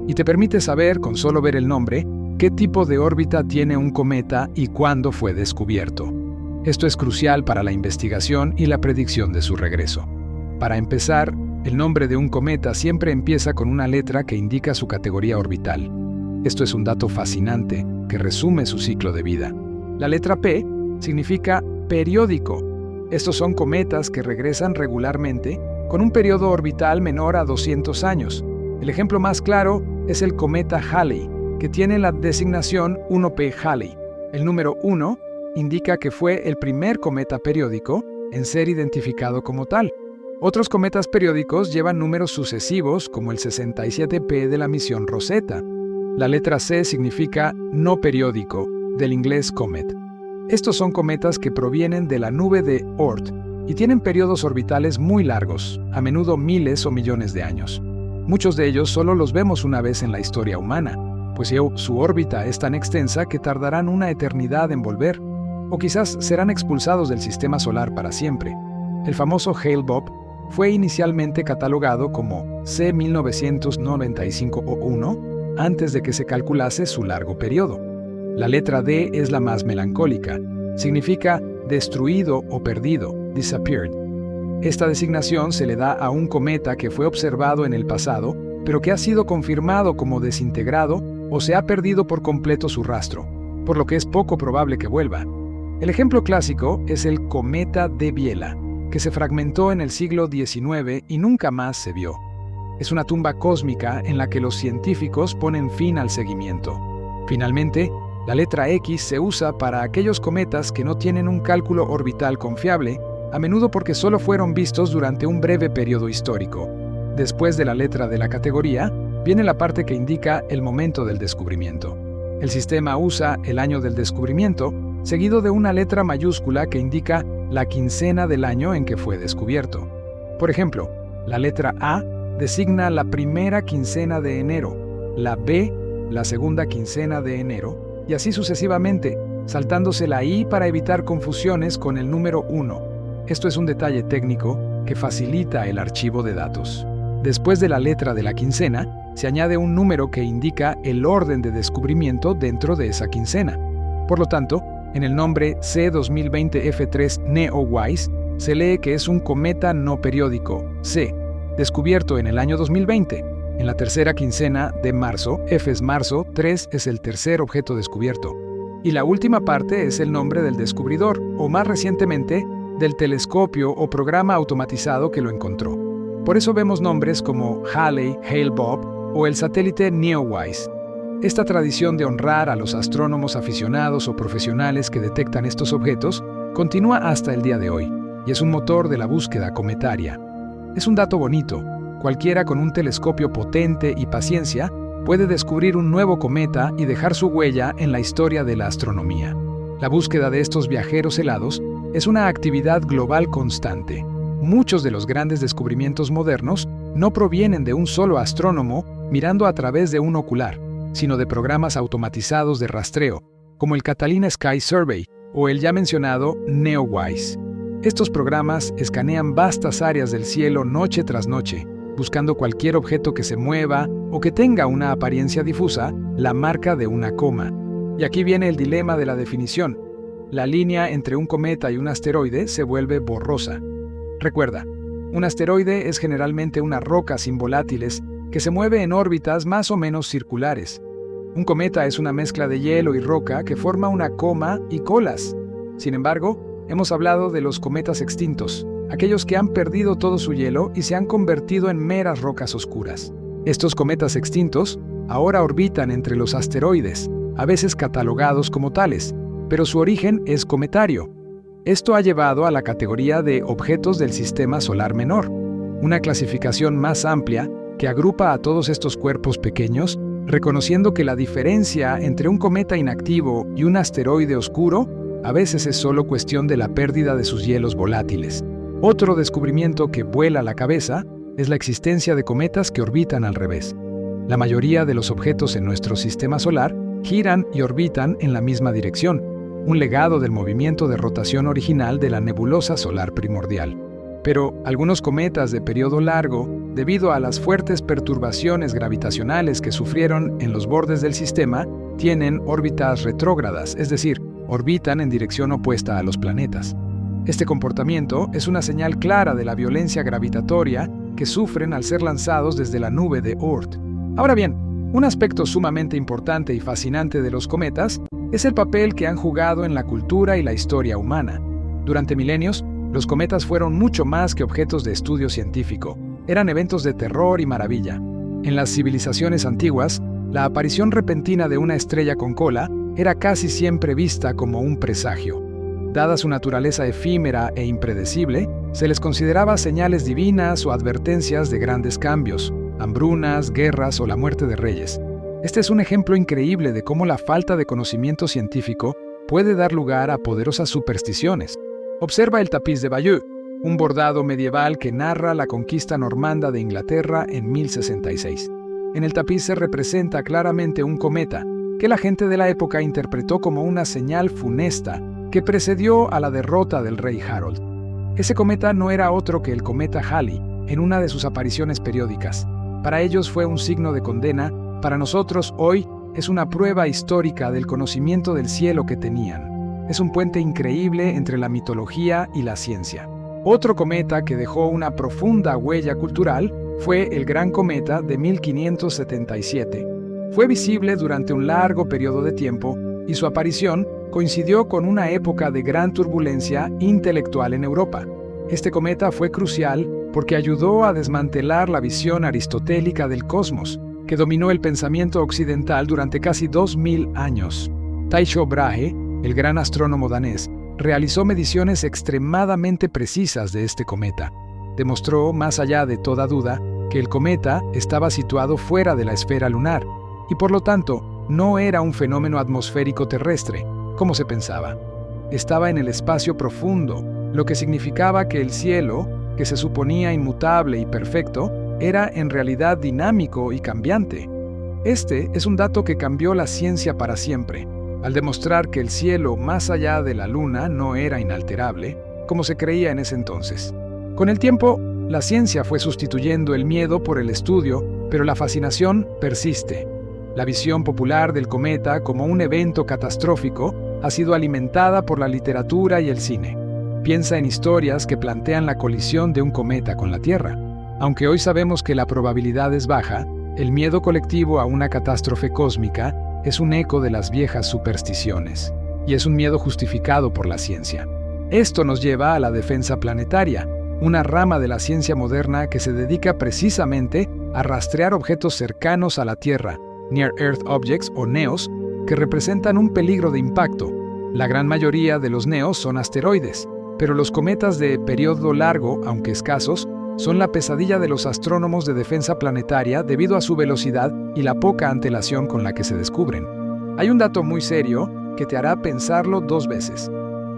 y te permite saber, con solo ver el nombre, qué tipo de órbita tiene un cometa y cuándo fue descubierto. Esto es crucial para la investigación y la predicción de su regreso. Para empezar, el nombre de un cometa siempre empieza con una letra que indica su categoría orbital. Esto es un dato fascinante que resume su ciclo de vida. La letra P significa periódico. Estos son cometas que regresan regularmente con un periodo orbital menor a 200 años. El ejemplo más claro es el cometa Halley, que tiene la designación 1P Halley. El número 1 indica que fue el primer cometa periódico en ser identificado como tal. Otros cometas periódicos llevan números sucesivos, como el 67P de la misión Rosetta. La letra C significa no periódico, del inglés comet. Estos son cometas que provienen de la nube de Oort y tienen periodos orbitales muy largos, a menudo miles o millones de años. Muchos de ellos solo los vemos una vez en la historia humana, pues su órbita es tan extensa que tardarán una eternidad en volver, o quizás serán expulsados del sistema solar para siempre. El famoso Hale-Bopp fue inicialmente catalogado como C1995-O1 antes de que se calculase su largo periodo. La letra D es la más melancólica. Significa destruido o perdido, disappeared. Esta designación se le da a un cometa que fue observado en el pasado, pero que ha sido confirmado como desintegrado o se ha perdido por completo su rastro, por lo que es poco probable que vuelva. El ejemplo clásico es el cometa de Biela, que se fragmentó en el siglo XIX y nunca más se vio. Es una tumba cósmica en la que los científicos ponen fin al seguimiento. Finalmente, la letra X se usa para aquellos cometas que no tienen un cálculo orbital confiable, a menudo porque solo fueron vistos durante un breve periodo histórico. Después de la letra de la categoría, viene la parte que indica el momento del descubrimiento. El sistema usa el año del descubrimiento, seguido de una letra mayúscula que indica la quincena del año en que fue descubierto. Por ejemplo, la letra A designa la primera quincena de enero, la B la segunda quincena de enero, y así sucesivamente, saltándose la I para evitar confusiones con el número 1. Esto es un detalle técnico que facilita el archivo de datos. Después de la letra de la quincena, se añade un número que indica el orden de descubrimiento dentro de esa quincena. Por lo tanto, en el nombre C2020F3 Neowise, se lee que es un cometa no periódico, C, descubierto en el año 2020. En la tercera quincena de marzo, F es marzo, 3 es el tercer objeto descubierto. Y la última parte es el nombre del descubridor, o más recientemente, del telescopio o programa automatizado que lo encontró. Por eso vemos nombres como Halley, Hale-Bopp o el satélite Neowise. Esta tradición de honrar a los astrónomos aficionados o profesionales que detectan estos objetos continúa hasta el día de hoy, y es un motor de la búsqueda cometaria. Es un dato bonito. Cualquiera con un telescopio potente y paciencia puede descubrir un nuevo cometa y dejar su huella en la historia de la astronomía. La búsqueda de estos viajeros helados es una actividad global constante. Muchos de los grandes descubrimientos modernos no provienen de un solo astrónomo mirando a través de un ocular, sino de programas automatizados de rastreo, como el Catalina Sky Survey o el ya mencionado Neowise. Estos programas escanean vastas áreas del cielo noche tras noche, buscando cualquier objeto que se mueva o que tenga una apariencia difusa, la marca de una coma. Y aquí viene el dilema de la definición. La línea entre un cometa y un asteroide se vuelve borrosa. Recuerda, un asteroide es generalmente una roca sin volátiles que se mueve en órbitas más o menos circulares. Un cometa es una mezcla de hielo y roca que forma una coma y colas. Sin embargo, hemos hablado de los cometas extintos, aquellos que han perdido todo su hielo y se han convertido en meras rocas oscuras. Estos cometas extintos ahora orbitan entre los asteroides, a veces catalogados como tales, pero su origen es cometario. Esto ha llevado a la categoría de objetos del Sistema Solar Menor, una clasificación más amplia que agrupa a todos estos cuerpos pequeños, reconociendo que la diferencia entre un cometa inactivo y un asteroide oscuro a veces es solo cuestión de la pérdida de sus hielos volátiles. Otro descubrimiento que vuela la cabeza es la existencia de cometas que orbitan al revés. La mayoría de los objetos en nuestro sistema solar giran y orbitan en la misma dirección, un legado del movimiento de rotación original de la nebulosa solar primordial. Pero algunos cometas de periodo largo, debido a las fuertes perturbaciones gravitacionales que sufrieron en los bordes del sistema, tienen órbitas retrógradas, es decir, orbitan en dirección opuesta a los planetas. Este comportamiento es una señal clara de la violencia gravitatoria que sufren al ser lanzados desde la nube de Oort. Ahora bien, un aspecto sumamente importante y fascinante de los cometas es el papel que han jugado en la cultura y la historia humana. Durante milenios, los cometas fueron mucho más que objetos de estudio científico. Eran eventos de terror y maravilla. En las civilizaciones antiguas, la aparición repentina de una estrella con cola era casi siempre vista como un presagio. Dada su naturaleza efímera e impredecible, se les consideraba señales divinas o advertencias de grandes cambios, hambrunas, guerras o la muerte de reyes. Este es un ejemplo increíble de cómo la falta de conocimiento científico puede dar lugar a poderosas supersticiones. Observa el tapiz de Bayeux, un bordado medieval que narra la conquista normanda de Inglaterra en 1066. En el tapiz se representa claramente un cometa, que la gente de la época interpretó como una señal funesta que precedió a la derrota del rey Harold. Ese cometa no era otro que el cometa Halley, en una de sus apariciones periódicas. Para ellos fue un signo de condena, para nosotros hoy es una prueba histórica del conocimiento del cielo que tenían. Es un puente increíble entre la mitología y la ciencia. Otro cometa que dejó una profunda huella cultural fue el Gran Cometa de 1577. Fue visible durante un largo periodo de tiempo y su aparición coincidió con una época de gran turbulencia intelectual en Europa. Este cometa fue crucial porque ayudó a desmantelar la visión aristotélica del cosmos, que dominó el pensamiento occidental durante casi 2000 años. Tycho Brahe, el gran astrónomo danés, realizó mediciones extremadamente precisas de este cometa. Demostró, más allá de toda duda, que el cometa estaba situado fuera de la esfera lunar y por lo tanto no era un fenómeno atmosférico terrestre, como se pensaba. Estaba en el espacio profundo, lo que significaba que el cielo, que se suponía inmutable y perfecto, era en realidad dinámico y cambiante. Este es un dato que cambió la ciencia para siempre, al demostrar que el cielo más allá de la luna no era inalterable, como se creía en ese entonces. Con el tiempo, la ciencia fue sustituyendo el miedo por el estudio, pero la fascinación persiste. La visión popular del cometa como un evento catastrófico ha sido alimentada por la literatura y el cine. Piensa en historias que plantean la colisión de un cometa con la Tierra. Aunque hoy sabemos que la probabilidad es baja, el miedo colectivo a una catástrofe cósmica es un eco de las viejas supersticiones, y es un miedo justificado por la ciencia. Esto nos lleva a la defensa planetaria, una rama de la ciencia moderna que se dedica precisamente a rastrear objetos cercanos a la Tierra, Near Earth Objects o NEOs, que representan un peligro de impacto. La gran mayoría de los NEOs son asteroides, pero los cometas de periodo largo, aunque escasos, son la pesadilla de los astrónomos de defensa planetaria debido a su velocidad y la poca antelación con la que se descubren. Hay un dato muy serio que te hará pensarlo dos veces.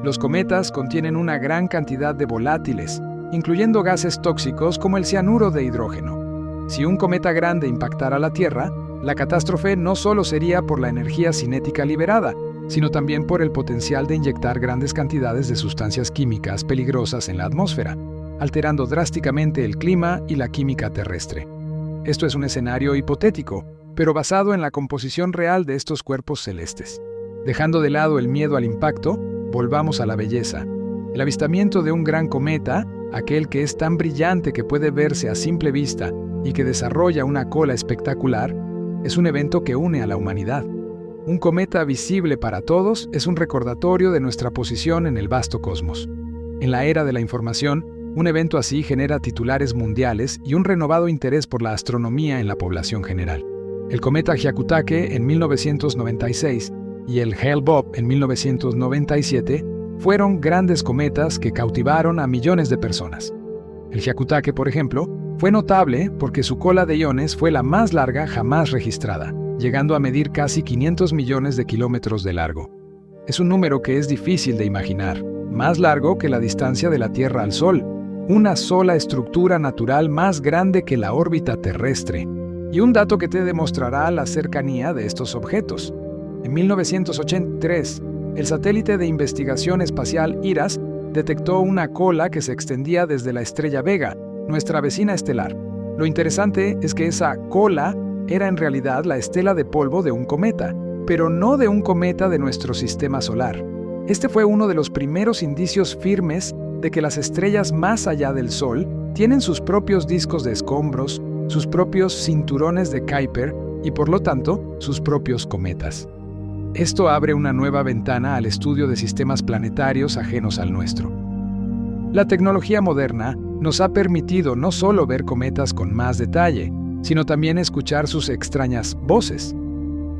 Los cometas contienen una gran cantidad de volátiles, incluyendo gases tóxicos como el cianuro de hidrógeno. Si un cometa grande impactara la Tierra, la catástrofe no solo sería por la energía cinética liberada, sino también por el potencial de inyectar grandes cantidades de sustancias químicas peligrosas en la atmósfera, alterando drásticamente el clima y la química terrestre. Esto es un escenario hipotético, pero basado en la composición real de estos cuerpos celestes. Dejando de lado el miedo al impacto, volvamos a la belleza. El avistamiento de un gran cometa, aquel que es tan brillante que puede verse a simple vista y que desarrolla una cola espectacular, es un evento que une a la humanidad. Un cometa visible para todos es un recordatorio de nuestra posición en el vasto cosmos. En la era de la información, un evento así genera titulares mundiales y un renovado interés por la astronomía en la población general. El cometa Hyakutake en 1996 y el Hale-Bopp en 1997 fueron grandes cometas que cautivaron a millones de personas. El Hyakutake, por ejemplo, fue notable porque su cola de iones fue la más larga jamás registrada, llegando a medir casi 500 millones de kilómetros de largo. Es un número que es difícil de imaginar, más largo que la distancia de la Tierra al Sol, una sola estructura natural más grande que la órbita terrestre. Y un dato que te demostrará la cercanía de estos objetos. En 1983, el satélite de investigación espacial IRAS detectó una cola que se extendía desde la estrella Vega, nuestra vecina estelar. Lo interesante es que esa cola era en realidad la estela de polvo de un cometa, pero no de un cometa de nuestro sistema solar. Este fue uno de los primeros indicios firmes de que las estrellas más allá del Sol tienen sus propios discos de escombros, sus propios cinturones de Kuiper y por lo tanto sus propios cometas. Esto abre una nueva ventana al estudio de sistemas planetarios ajenos al nuestro. La tecnología moderna nos ha permitido no solo ver cometas con más detalle, sino también escuchar sus extrañas voces.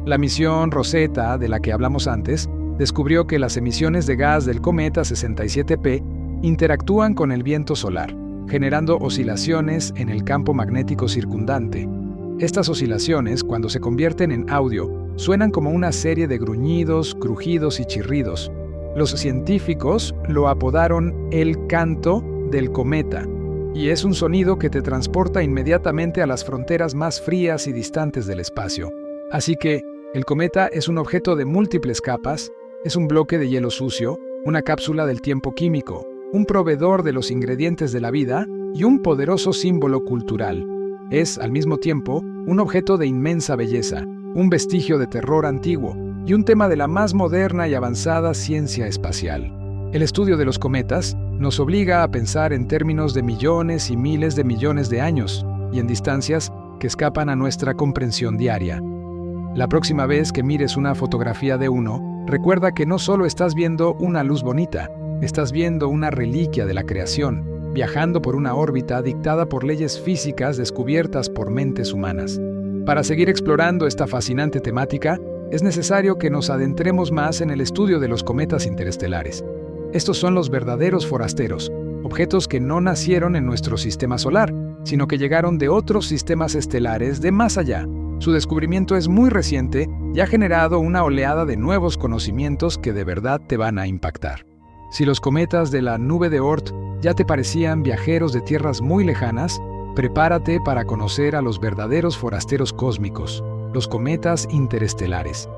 La misión Rosetta, de la que hablamos antes, descubrió que las emisiones de gas del cometa 67P interactúan con el viento solar, generando oscilaciones en el campo magnético circundante. Estas oscilaciones, cuando se convierten en audio, suenan como una serie de gruñidos, crujidos y chirridos. Los científicos lo apodaron el canto del cometa, y es un sonido que te transporta inmediatamente a las fronteras más frías y distantes del espacio. Así que, el cometa es un objeto de múltiples capas, es un bloque de hielo sucio, una cápsula del tiempo químico, un proveedor de los ingredientes de la vida y un poderoso símbolo cultural. Es, al mismo tiempo, un objeto de inmensa belleza, un vestigio de terror antiguo y un tema de la más moderna y avanzada ciencia espacial. El estudio de los cometas nos obliga a pensar en términos de millones y miles de millones de años y en distancias que escapan a nuestra comprensión diaria. La próxima vez que mires una fotografía de uno, recuerda que no solo estás viendo una luz bonita, estás viendo una reliquia de la creación, viajando por una órbita dictada por leyes físicas descubiertas por mentes humanas. Para seguir explorando esta fascinante temática, es necesario que nos adentremos más en el estudio de los cometas interestelares. Estos son los verdaderos forasteros, objetos que no nacieron en nuestro sistema solar, sino que llegaron de otros sistemas estelares de más allá. Su descubrimiento es muy reciente y ha generado una oleada de nuevos conocimientos que de verdad te van a impactar. Si los cometas de la nube de Oort ya te parecían viajeros de tierras muy lejanas, prepárate para conocer a los verdaderos forasteros cósmicos, los cometas interestelares.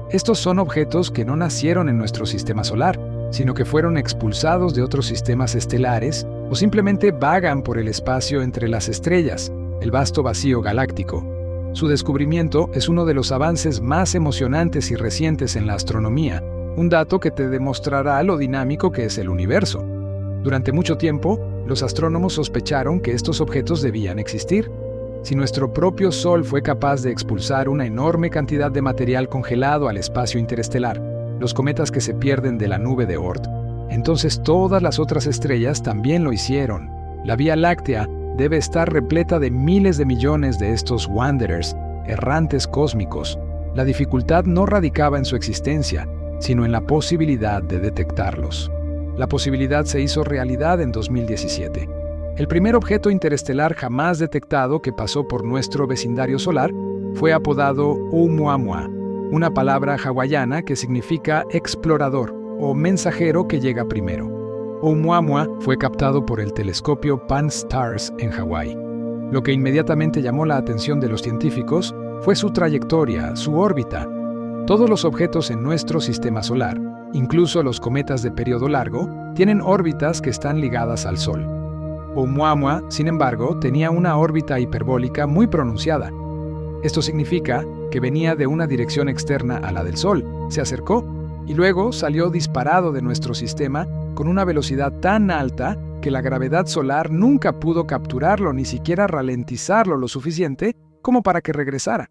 Estos son objetos que no nacieron en nuestro sistema solar, sino que fueron expulsados de otros sistemas estelares o simplemente vagan por el espacio entre las estrellas, el vasto vacío galáctico. Su descubrimiento es uno de los avances más emocionantes y recientes en la astronomía, un dato que te demostrará lo dinámico que es el universo. Durante mucho tiempo, los astrónomos sospecharon que estos objetos debían existir. Si nuestro propio Sol fue capaz de expulsar una enorme cantidad de material congelado al espacio interestelar, los cometas que se pierden de la nube de Oort, entonces todas las otras estrellas también lo hicieron. La Vía Láctea debe estar repleta de miles de millones de estos wanderers, errantes cósmicos. La dificultad no radicaba en su existencia, sino en la posibilidad de detectarlos. La posibilidad se hizo realidad en 2017. El primer objeto interestelar jamás detectado que pasó por nuestro vecindario solar fue apodado Oumuamua, una palabra hawaiana que significa explorador o mensajero que llega primero. Oumuamua fue captado por el telescopio Pan-STARRS en Hawái. Lo que inmediatamente llamó la atención de los científicos fue su trayectoria, su órbita. Todos los objetos en nuestro sistema solar, incluso los cometas de periodo largo, tienen órbitas que están ligadas al Sol. Oumuamua, sin embargo, tenía una órbita hiperbólica muy pronunciada. Esto significa que venía de una dirección externa a la del Sol, se acercó y luego salió disparado de nuestro sistema con una velocidad tan alta que la gravedad solar nunca pudo capturarlo ni siquiera ralentizarlo lo suficiente como para que regresara.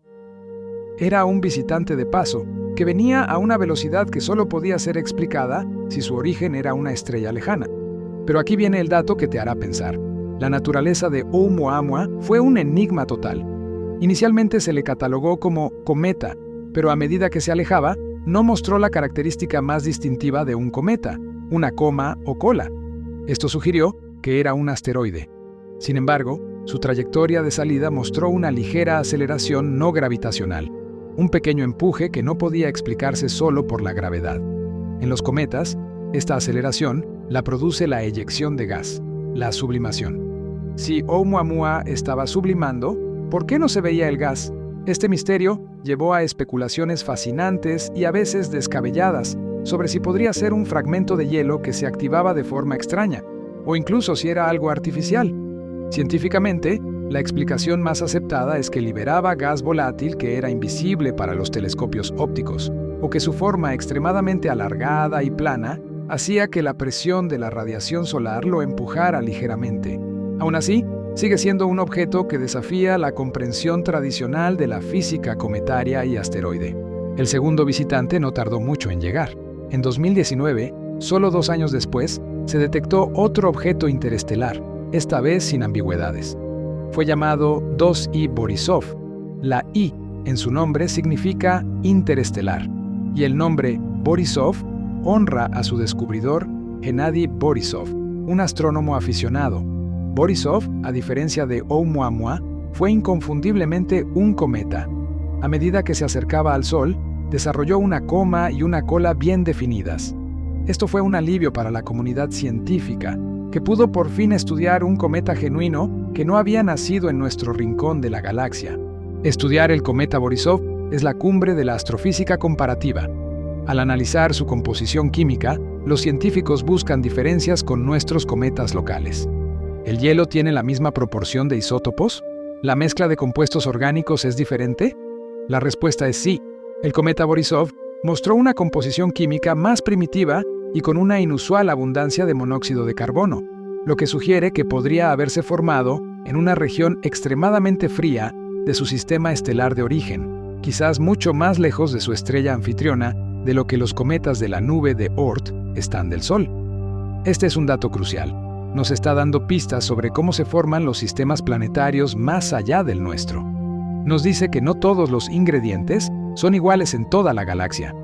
Era un visitante de paso, que venía a una velocidad que solo podía ser explicada si su origen era una estrella lejana. Pero aquí viene el dato que te hará pensar. La naturaleza de Oumuamua fue un enigma total. Inicialmente se le catalogó como cometa, pero a medida que se alejaba, no mostró la característica más distintiva de un cometa, una coma o cola. Esto sugirió que era un asteroide. Sin embargo, su trayectoria de salida mostró una ligera aceleración no gravitacional, un pequeño empuje que no podía explicarse solo por la gravedad. En los cometas, esta aceleración la produce la eyección de gas, la sublimación. Si Oumuamua estaba sublimando, ¿por qué no se veía el gas? Este misterio llevó a especulaciones fascinantes y a veces descabelladas sobre si podría ser un fragmento de hielo que se activaba de forma extraña, o incluso si era algo artificial. Científicamente, la explicación más aceptada es que liberaba gas volátil que era invisible para los telescopios ópticos, o que su forma extremadamente alargada y plana hacía que la presión de la radiación solar lo empujara ligeramente. Aún así, sigue siendo un objeto que desafía la comprensión tradicional de la física cometaria y asteroide. El segundo visitante no tardó mucho en llegar. En 2019, solo 2 años después, se detectó otro objeto interestelar, esta vez sin ambigüedades. Fue llamado 2I Borisov. La I en su nombre significa interestelar, y el nombre Borisov honra a su descubridor, Gennady Borisov, un astrónomo aficionado. Borisov, a diferencia de Oumuamua, fue inconfundiblemente un cometa. A medida que se acercaba al Sol, desarrolló una coma y una cola bien definidas. Esto fue un alivio para la comunidad científica, que pudo por fin estudiar un cometa genuino que no había nacido en nuestro rincón de la galaxia. Estudiar el cometa Borisov es la cumbre de la astrofísica comparativa. Al analizar su composición química, los científicos buscan diferencias con nuestros cometas locales. ¿El hielo tiene la misma proporción de isótopos? ¿La mezcla de compuestos orgánicos es diferente? La respuesta es sí. El cometa Borisov mostró una composición química más primitiva y con una inusual abundancia de monóxido de carbono, lo que sugiere que podría haberse formado en una región extremadamente fría de su sistema estelar de origen, quizás mucho más lejos de su estrella anfitriona de lo que los cometas de la nube de Oort están del Sol. Este es un dato crucial. Nos está dando pistas sobre cómo se forman los sistemas planetarios más allá del nuestro. Nos dice que no todos los ingredientes son iguales en toda la galaxia.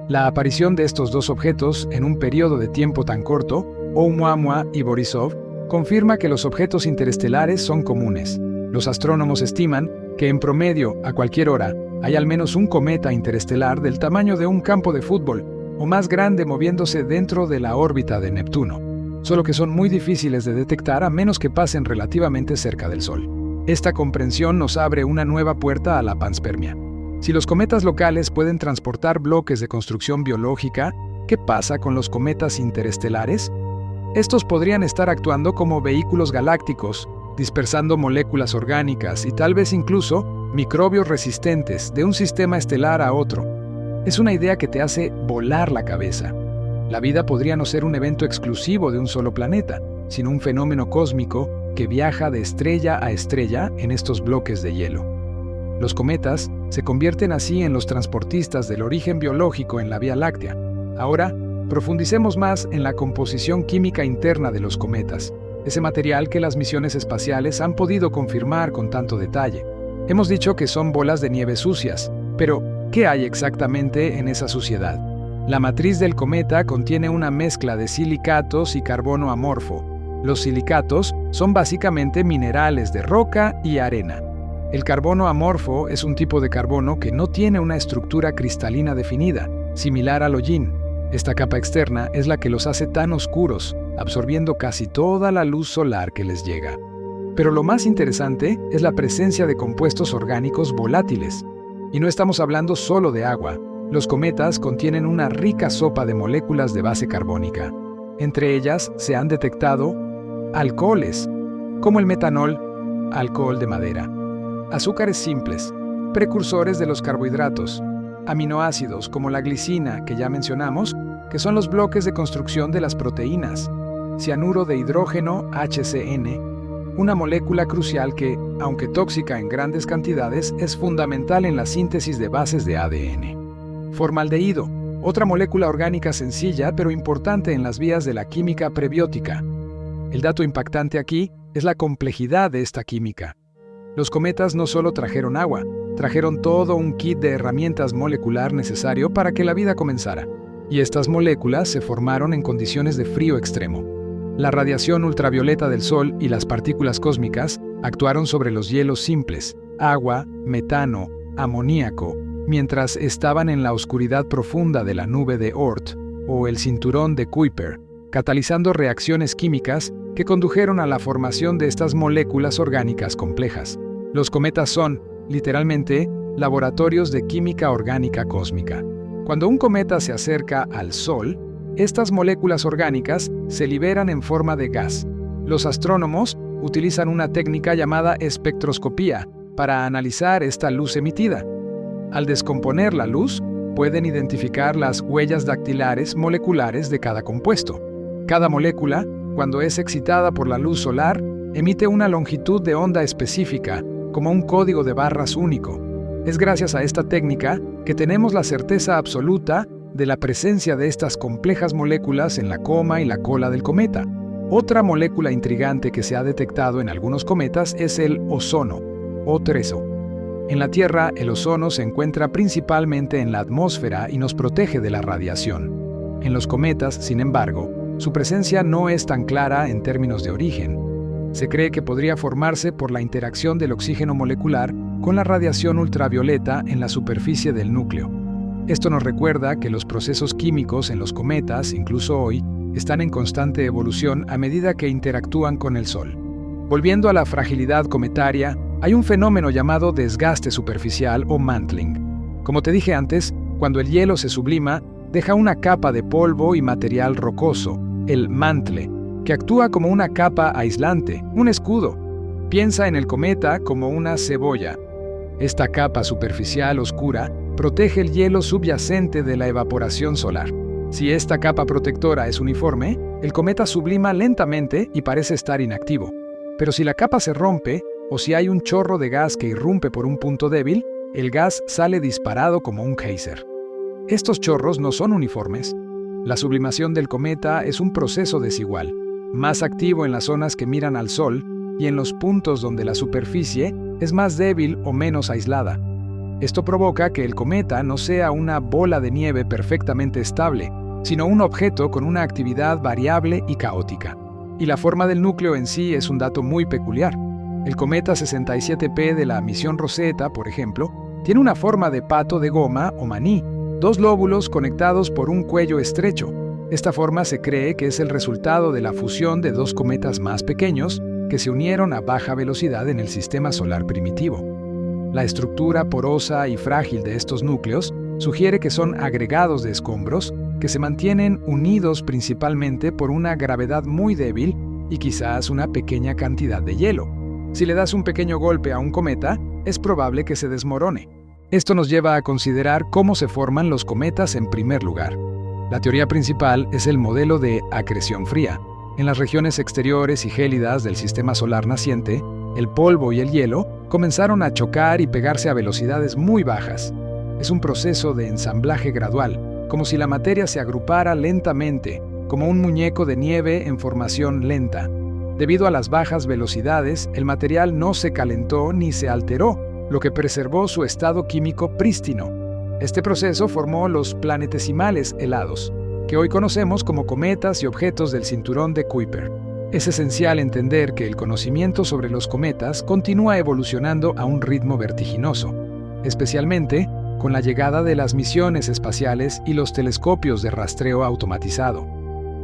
La aparición de estos dos objetos en un periodo de tiempo tan corto, Oumuamua y Borisov, confirma que los objetos interestelares son comunes. Los astrónomos estiman que en promedio, a cualquier hora, hay al menos un cometa interestelar del tamaño de un campo de fútbol o más grande moviéndose dentro de la órbita de Neptuno, solo que son muy difíciles de detectar a menos que pasen relativamente cerca del Sol. Esta comprensión nos abre una nueva puerta a la panspermia. Si los cometas locales pueden transportar bloques de construcción biológica, ¿qué pasa con los cometas interestelares? Estos podrían estar actuando como vehículos galácticos, dispersando moléculas orgánicas y tal vez incluso microbios resistentes de un sistema estelar a otro. Es una idea que te hace volar la cabeza. La vida podría no ser un evento exclusivo de un solo planeta, sino un fenómeno cósmico que viaja de estrella a estrella en estos bloques de hielo. Los cometas se convierten así en los transportistas del origen biológico en la Vía Láctea. Ahora, profundicemos más en la composición química interna de los cometas, ese material que las misiones espaciales han podido confirmar con tanto detalle. Hemos dicho que son bolas de nieve sucias, pero ¿qué hay exactamente en esa suciedad? La matriz del cometa contiene una mezcla de silicatos y carbono amorfo. Los silicatos son básicamente minerales de roca y arena. El carbono amorfo es un tipo de carbono que no tiene una estructura cristalina definida, similar al hollín. Esta capa externa es la que los hace tan oscuros, absorbiendo casi toda la luz solar que les llega. Pero lo más interesante es la presencia de compuestos orgánicos volátiles. Y no estamos hablando solo de agua. Los cometas contienen una rica sopa de moléculas de base carbónica. Entre ellas se han detectado alcoholes, como el metanol, alcohol de madera, azúcares simples, precursores de los carbohidratos, aminoácidos como la glicina, que ya mencionamos, que son los bloques de construcción de las proteínas, cianuro de hidrógeno, HCN, una molécula crucial que, aunque tóxica en grandes cantidades, es fundamental en la síntesis de bases de ADN. Formaldehído, otra molécula orgánica sencilla pero importante en las vías de la química prebiótica. El dato impactante aquí es la complejidad de esta química. Los cometas no solo trajeron agua, trajeron todo un kit de herramientas molecular necesario para que la vida comenzara. Y estas moléculas se formaron en condiciones de frío extremo. La radiación ultravioleta del Sol y las partículas cósmicas actuaron sobre los hielos simples, agua, metano, amoníaco, mientras estaban en la oscuridad profunda de la nube de Oort o el cinturón de Kuiper, catalizando reacciones químicas que condujeron a la formación de estas moléculas orgánicas complejas. Los cometas son, literalmente, laboratorios de química orgánica cósmica. Cuando un cometa se acerca al Sol, estas moléculas orgánicas se liberan en forma de gas. Los astrónomos utilizan una técnica llamada espectroscopía para analizar esta luz emitida. Al descomponer la luz, pueden identificar las huellas dactilares moleculares de cada compuesto. Cada molécula, cuando es excitada por la luz solar, emite una longitud de onda específica, como un código de barras único. Es gracias a esta técnica que tenemos la certeza absoluta de la presencia de estas complejas moléculas en la coma y la cola del cometa. Otra molécula intrigante que se ha detectado en algunos cometas es el ozono, o treso. En la Tierra, el ozono se encuentra principalmente en la atmósfera y nos protege de la radiación. En los cometas, sin embargo, su presencia no es tan clara en términos de origen. Se cree que podría formarse por la interacción del oxígeno molecular con la radiación ultravioleta en la superficie del núcleo. Esto nos recuerda que los procesos químicos en los cometas, incluso hoy, están en constante evolución a medida que interactúan con el Sol. Volviendo a la fragilidad cometaria, hay un fenómeno llamado desgaste superficial o mantling. Como te dije antes, cuando el hielo se sublima, deja una capa de polvo y material rocoso, el mantle, que actúa como una capa aislante, un escudo. Piensa en el cometa como una cebolla. Esta capa superficial oscura protege el hielo subyacente de la evaporación solar. Si esta capa protectora es uniforme, el cometa sublima lentamente y parece estar inactivo. Pero si la capa se rompe, o si hay un chorro de gas que irrumpe por un punto débil, el gas sale disparado como un geyser. Estos chorros no son uniformes. La sublimación del cometa es un proceso desigual, más activo en las zonas que miran al Sol y en los puntos donde la superficie es más débil o menos aislada. Esto provoca que el cometa no sea una bola de nieve perfectamente estable, sino un objeto con una actividad variable y caótica. Y la forma del núcleo en sí es un dato muy peculiar. El cometa 67P de la misión Rosetta, por ejemplo, tiene una forma de pato de goma o maní, dos lóbulos conectados por un cuello estrecho. Esta forma se cree que es el resultado de la fusión de dos cometas más pequeños que se unieron a baja velocidad en el sistema solar primitivo. La estructura porosa y frágil de estos núcleos sugiere que son agregados de escombros que se mantienen unidos principalmente por una gravedad muy débil y quizás una pequeña cantidad de hielo. Si le das un pequeño golpe a un cometa, es probable que se desmorone. Esto nos lleva a considerar cómo se forman los cometas en primer lugar. La teoría principal es el modelo de acreción fría. En las regiones exteriores y gélidas del sistema solar naciente, el polvo y el hielo comenzaron a chocar y pegarse a velocidades muy bajas. Es un proceso de ensamblaje gradual, como si la materia se agrupara lentamente, como un muñeco de nieve en formación lenta. Debido a las bajas velocidades, el material no se calentó ni se alteró, lo que preservó su estado químico prístino. Este proceso formó los planetesimales helados, que hoy conocemos como cometas y objetos del cinturón de Kuiper. Es esencial entender que el conocimiento sobre los cometas continúa evolucionando a un ritmo vertiginoso, especialmente con la llegada de las misiones espaciales y los telescopios de rastreo automatizado.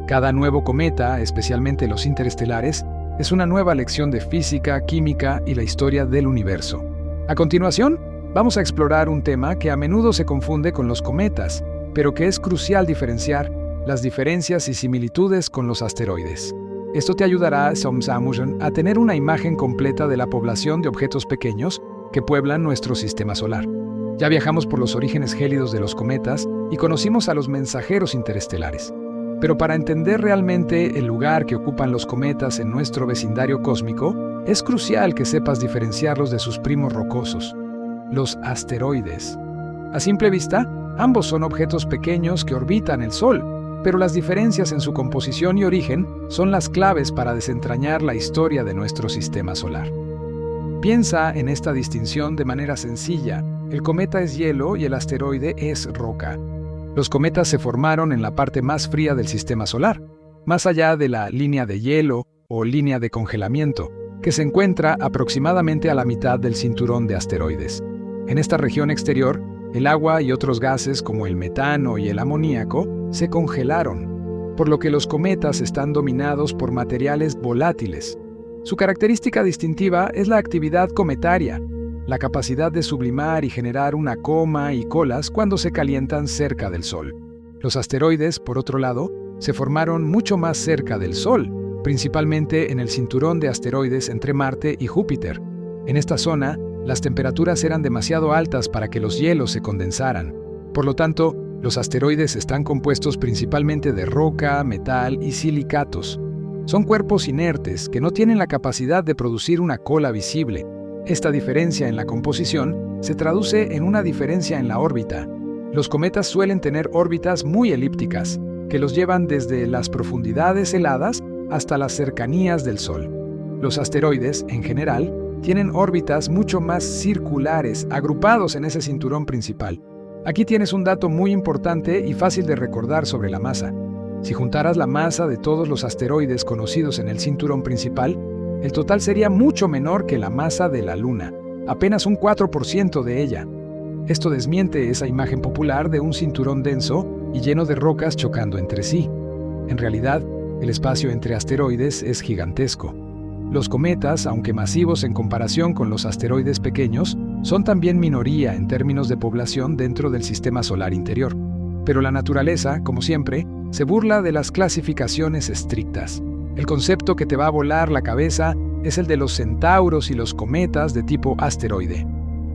Cada nuevo cometa, especialmente los interestelares, es una nueva lección de física, química y la historia del universo. A continuación, vamos a explorar un tema que a menudo se confunde con los cometas, pero que es crucial diferenciar las diferencias y similitudes con los asteroides. Esto te ayudará, a tener una imagen completa de la población de objetos pequeños que pueblan nuestro sistema solar. Ya viajamos por los orígenes gélidos de los cometas y conocimos a los mensajeros interestelares. Pero para entender realmente el lugar que ocupan los cometas en nuestro vecindario cósmico, es crucial que sepas diferenciarlos de sus primos rocosos, los asteroides. A simple vista, ambos son objetos pequeños que orbitan el Sol, pero las diferencias en su composición y origen son las claves para desentrañar la historia de nuestro sistema solar. Piensa en esta distinción de manera sencilla. El cometa es hielo y el asteroide es roca. Los cometas se formaron en la parte más fría del sistema solar, más allá de la línea de hielo o línea de congelamiento, que se encuentra aproximadamente a la mitad del cinturón de asteroides. En esta región exterior, el agua y otros gases como el metano y el amoníaco se congelaron, por lo que los cometas están dominados por materiales volátiles. Su característica distintiva es la actividad cometaria, la capacidad de sublimar y generar una coma y colas cuando se calientan cerca del Sol. Los asteroides, por otro lado, se formaron mucho más cerca del Sol, principalmente en el cinturón de asteroides entre Marte y Júpiter. En esta zona, las temperaturas eran demasiado altas para que los hielos se condensaran. Por lo tanto, los asteroides están compuestos principalmente de roca, metal y silicatos. Son cuerpos inertes que no tienen la capacidad de producir una cola visible. Esta diferencia en la composición se traduce en una diferencia en la órbita. Los cometas suelen tener órbitas muy elípticas, que los llevan desde las profundidades heladas hasta las cercanías del Sol. Los asteroides, en general, tienen órbitas mucho más circulares, agrupados en ese cinturón principal. Aquí tienes un dato muy importante y fácil de recordar sobre la masa. Si juntaras la masa de todos los asteroides conocidos en el cinturón principal, el total sería mucho menor que la masa de la Luna, apenas un 4% de ella. Esto desmiente esa imagen popular de un cinturón denso y lleno de rocas chocando entre sí. En realidad, el espacio entre asteroides es gigantesco. Los cometas, aunque masivos en comparación con los asteroides pequeños, son también minoría en términos de población dentro del sistema solar interior. Pero la naturaleza, como siempre, se burla de las clasificaciones estrictas. El concepto que te va a volar la cabeza es el de los centauros y los cometas de tipo asteroide.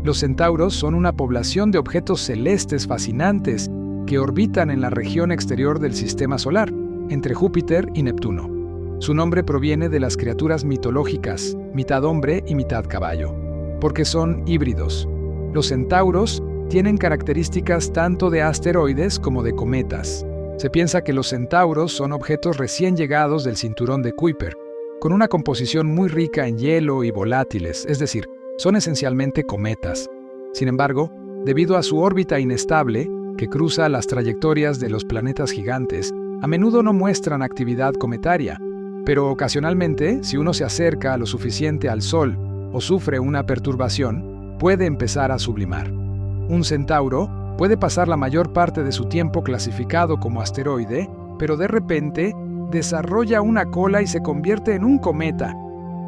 Los centauros son una población de objetos celestes fascinantes que orbitan en la región exterior del sistema solar, entre Júpiter y Neptuno. Su nombre proviene de las criaturas mitológicas, mitad hombre y mitad caballo, porque son híbridos. Los centauros tienen características tanto de asteroides como de cometas. Se piensa que los centauros son objetos recién llegados del cinturón de Kuiper, con una composición muy rica en hielo y volátiles, es decir, son esencialmente cometas. Sin embargo, debido a su órbita inestable, que cruza las trayectorias de los planetas gigantes, a menudo no muestran actividad cometaria. Pero ocasionalmente, si uno se acerca lo suficiente al Sol o sufre una perturbación, puede empezar a sublimar. Un centauro puede pasar la mayor parte de su tiempo clasificado como asteroide, pero de repente desarrolla una cola y se convierte en un cometa.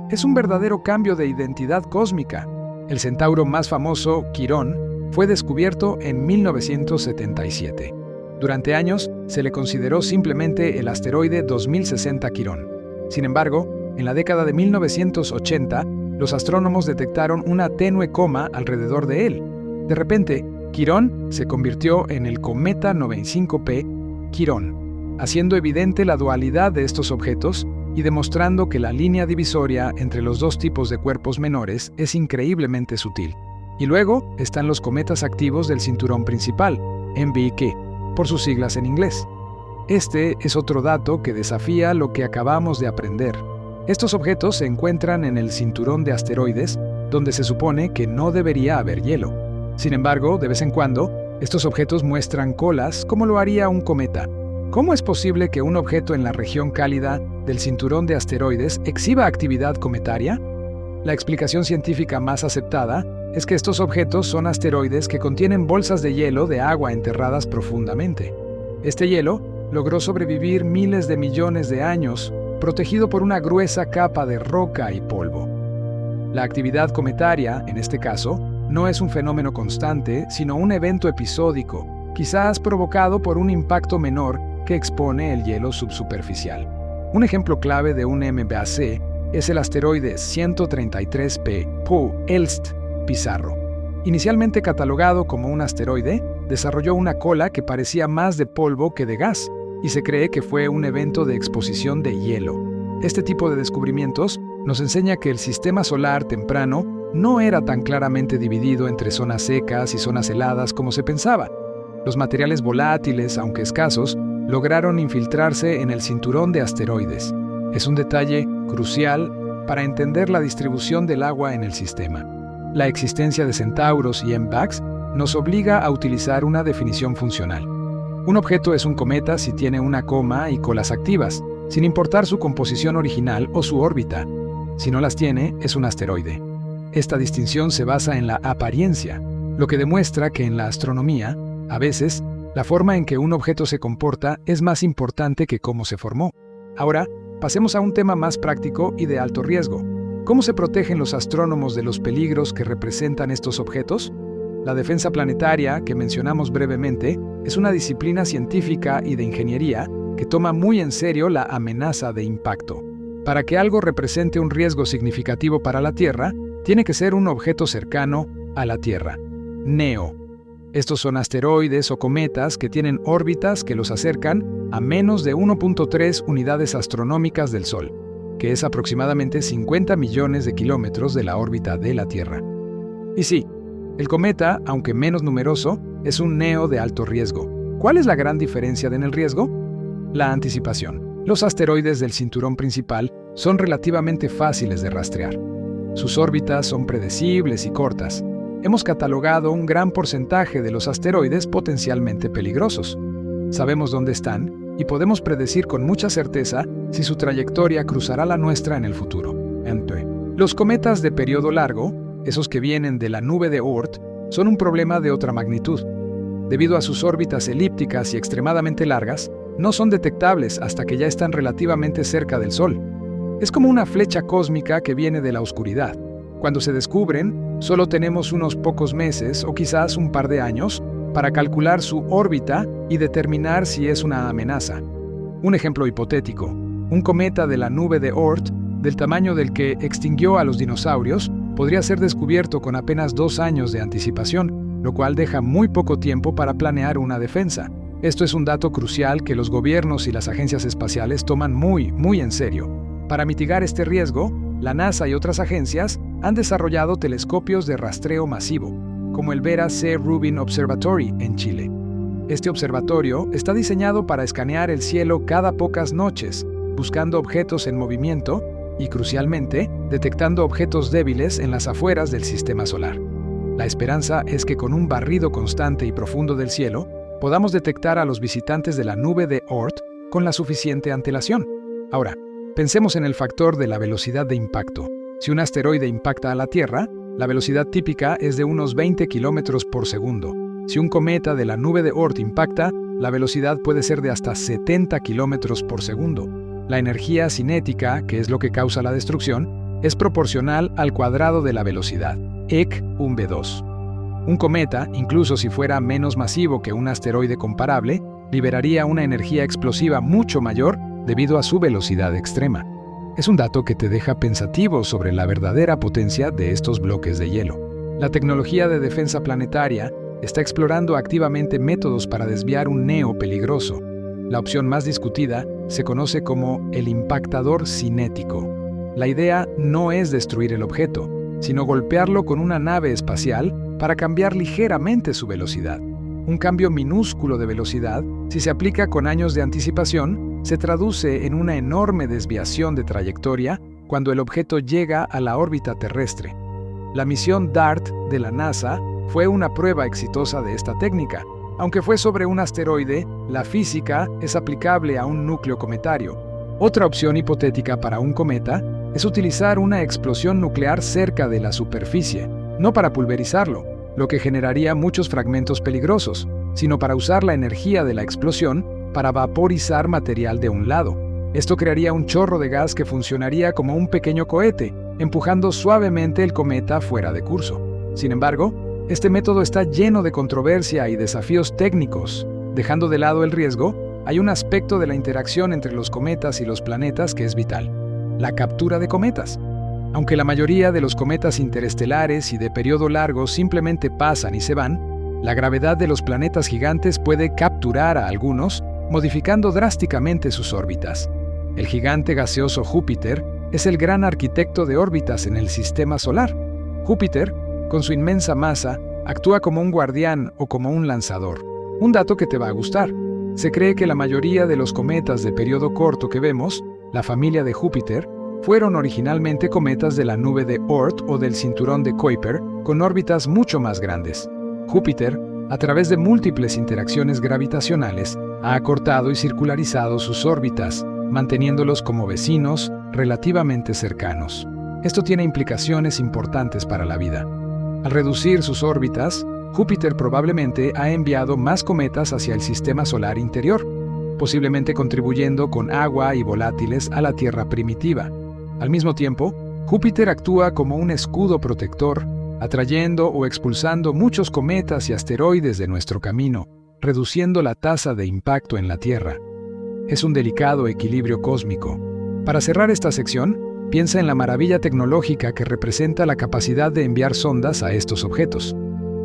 Es un verdadero cambio de identidad cósmica. El centauro más famoso, Quirón, fue descubierto en 1977. Durante años se le consideró simplemente el asteroide 2060 Quirón. Sin embargo, en la década de 1980, los astrónomos detectaron una tenue coma alrededor de él. De repente, Quirón se convirtió en el cometa 95P Quirón, haciendo evidente la dualidad de estos objetos y demostrando que la línea divisoria entre los dos tipos de cuerpos menores es increíblemente sutil. Y luego están los cometas activos del cinturón principal, MBK, por sus siglas en inglés. Este es otro dato que desafía lo que acabamos de aprender. Estos objetos se encuentran en el cinturón de asteroides, donde se supone que no debería haber hielo. Sin embargo, de vez en cuando, estos objetos muestran colas como lo haría un cometa. ¿Cómo es posible que un objeto en la región cálida del cinturón de asteroides exhiba actividad cometaria? La explicación científica más aceptada es que estos objetos son asteroides que contienen bolsas de hielo de agua enterradas profundamente. Este hielo logró sobrevivir miles de millones de años, protegido por una gruesa capa de roca y polvo. La actividad cometaria, en este caso, no es un fenómeno constante, sino un evento episódico, quizás provocado por un impacto menor que expone el hielo subsuperficial. Un ejemplo clave de un MBAC es el asteroide 133P Pau-Elst Pizarro. Inicialmente catalogado como un asteroide, desarrolló una cola que parecía más de polvo que de gas, y se cree que fue un evento de exposición de hielo. Este tipo de descubrimientos nos enseña que el sistema solar temprano no era tan claramente dividido entre zonas secas y zonas heladas como se pensaba. Los materiales volátiles, aunque escasos, lograron infiltrarse en el cinturón de asteroides. Es un detalle crucial para entender la distribución del agua en el sistema. La existencia de centauros y MBACs nos obliga a utilizar una definición funcional. Un objeto es un cometa si tiene una coma y colas activas, sin importar su composición original o su órbita. Si no las tiene, es un asteroide. Esta distinción se basa en la apariencia, lo que demuestra que en la astronomía, a veces, la forma en que un objeto se comporta es más importante que cómo se formó. Ahora, pasemos a un tema más práctico y de alto riesgo. ¿Cómo se protegen los astrónomos de los peligros que representan estos objetos? La defensa planetaria, que mencionamos brevemente, es una disciplina científica y de ingeniería que toma muy en serio la amenaza de impacto. Para que algo represente un riesgo significativo para la Tierra, tiene que ser un objeto cercano a la Tierra. NEO. Estos son asteroides o cometas que tienen órbitas que los acercan a menos de 1.3 unidades astronómicas del Sol, que es aproximadamente 50 millones de kilómetros de la órbita de la Tierra. Y sí, el cometa, aunque menos numeroso, es un NEO de alto riesgo. ¿Cuál es la gran diferencia en el riesgo? La anticipación. Los asteroides del cinturón principal son relativamente fáciles de rastrear. Sus órbitas son predecibles y cortas. Hemos catalogado un gran porcentaje de los asteroides potencialmente peligrosos. Sabemos dónde están y podemos predecir con mucha certeza si su trayectoria cruzará la nuestra en el futuro. Los cometas de periodo largo, esos que vienen de la nube de Oort, son un problema de otra magnitud. Debido a sus órbitas elípticas y extremadamente largas, no son detectables hasta que ya están relativamente cerca del Sol. Es como una flecha cósmica que viene de la oscuridad. Cuando se descubren, solo tenemos unos pocos meses o quizás un par de años para calcular su órbita y determinar si es una amenaza. Un ejemplo hipotético: un cometa de la nube de Oort, del tamaño del que extinguió a los dinosaurios, podría ser descubierto con apenas 2 años de anticipación, lo cual deja muy poco tiempo para planear una defensa. Esto es un dato crucial que los gobiernos y las agencias espaciales toman muy en serio. Para mitigar este riesgo, la NASA y otras agencias han desarrollado telescopios de rastreo masivo, como el Vera C. Rubin Observatory en Chile. Este observatorio está diseñado para escanear el cielo cada pocas noches, buscando objetos en movimiento y, crucialmente, detectando objetos débiles en las afueras del sistema solar. La esperanza es que con un barrido constante y profundo del cielo, podamos detectar a los visitantes de la nube de Oort con la suficiente antelación. Ahora, Pensemos en el factor de la velocidad de impacto. Si un asteroide impacta a la Tierra, la velocidad típica es de unos 20 kilómetros por segundo. Si un cometa de la nube de Oort impacta, la velocidad puede ser de hasta 70 kilómetros por segundo. La energía cinética, que es lo que causa la destrucción, es proporcional al cuadrado de la velocidad, EC 1v2. Un cometa, incluso si fuera menos masivo que un asteroide comparable, liberaría una energía explosiva mucho mayor debido a su velocidad extrema. Es un dato que te deja pensativo sobre la verdadera potencia de estos bloques de hielo. La tecnología de defensa planetaria está explorando activamente métodos para desviar un NEO peligroso. La opción más discutida se conoce como el impactador cinético. La idea no es destruir el objeto, sino golpearlo con una nave espacial para cambiar ligeramente su velocidad. Un cambio minúsculo de velocidad, si se aplica con años de anticipación, se traduce en una enorme desviación de trayectoria cuando el objeto llega a la órbita terrestre. La misión DART de la NASA fue una prueba exitosa de esta técnica. Aunque fue sobre un asteroide, la física es aplicable a un núcleo cometario. Otra opción hipotética para un cometa es utilizar una explosión nuclear cerca de la superficie, no para pulverizarlo, lo que generaría muchos fragmentos peligrosos, sino para usar la energía de la explosión para vaporizar material de un lado. Esto crearía un chorro de gas que funcionaría como un pequeño cohete, empujando suavemente el cometa fuera de curso. Sin embargo, este método está lleno de controversia y desafíos técnicos. Dejando de lado el riesgo, hay un aspecto de la interacción entre los cometas y los planetas que es vital: la captura de cometas. Aunque la mayoría de los cometas interestelares y de periodo largo simplemente pasan y se van, la gravedad de los planetas gigantes puede capturar a algunos, modificando drásticamente sus órbitas. El gigante gaseoso Júpiter es el gran arquitecto de órbitas en el sistema solar. Júpiter, con su inmensa masa, actúa como un guardián o como un lanzador. Un dato que te va a gustar: se cree que la mayoría de los cometas de periodo corto que vemos, la familia de Júpiter, fueron originalmente cometas de la nube de Oort o del cinturón de Kuiper, con órbitas mucho más grandes. Júpiter, a través de múltiples interacciones gravitacionales, ha acortado y circularizado sus órbitas, manteniéndolos como vecinos relativamente cercanos. Esto tiene implicaciones importantes para la vida. Al reducir sus órbitas, Júpiter probablemente ha enviado más cometas hacia el sistema solar interior, posiblemente contribuyendo con agua y volátiles a la Tierra primitiva. Al mismo tiempo, Júpiter actúa como un escudo protector, atrayendo o expulsando muchos cometas y asteroides de nuestro camino, reduciendo la tasa de impacto en la Tierra. Es un delicado equilibrio cósmico. Para cerrar esta sección, piensa en la maravilla tecnológica que representa la capacidad de enviar sondas a estos objetos.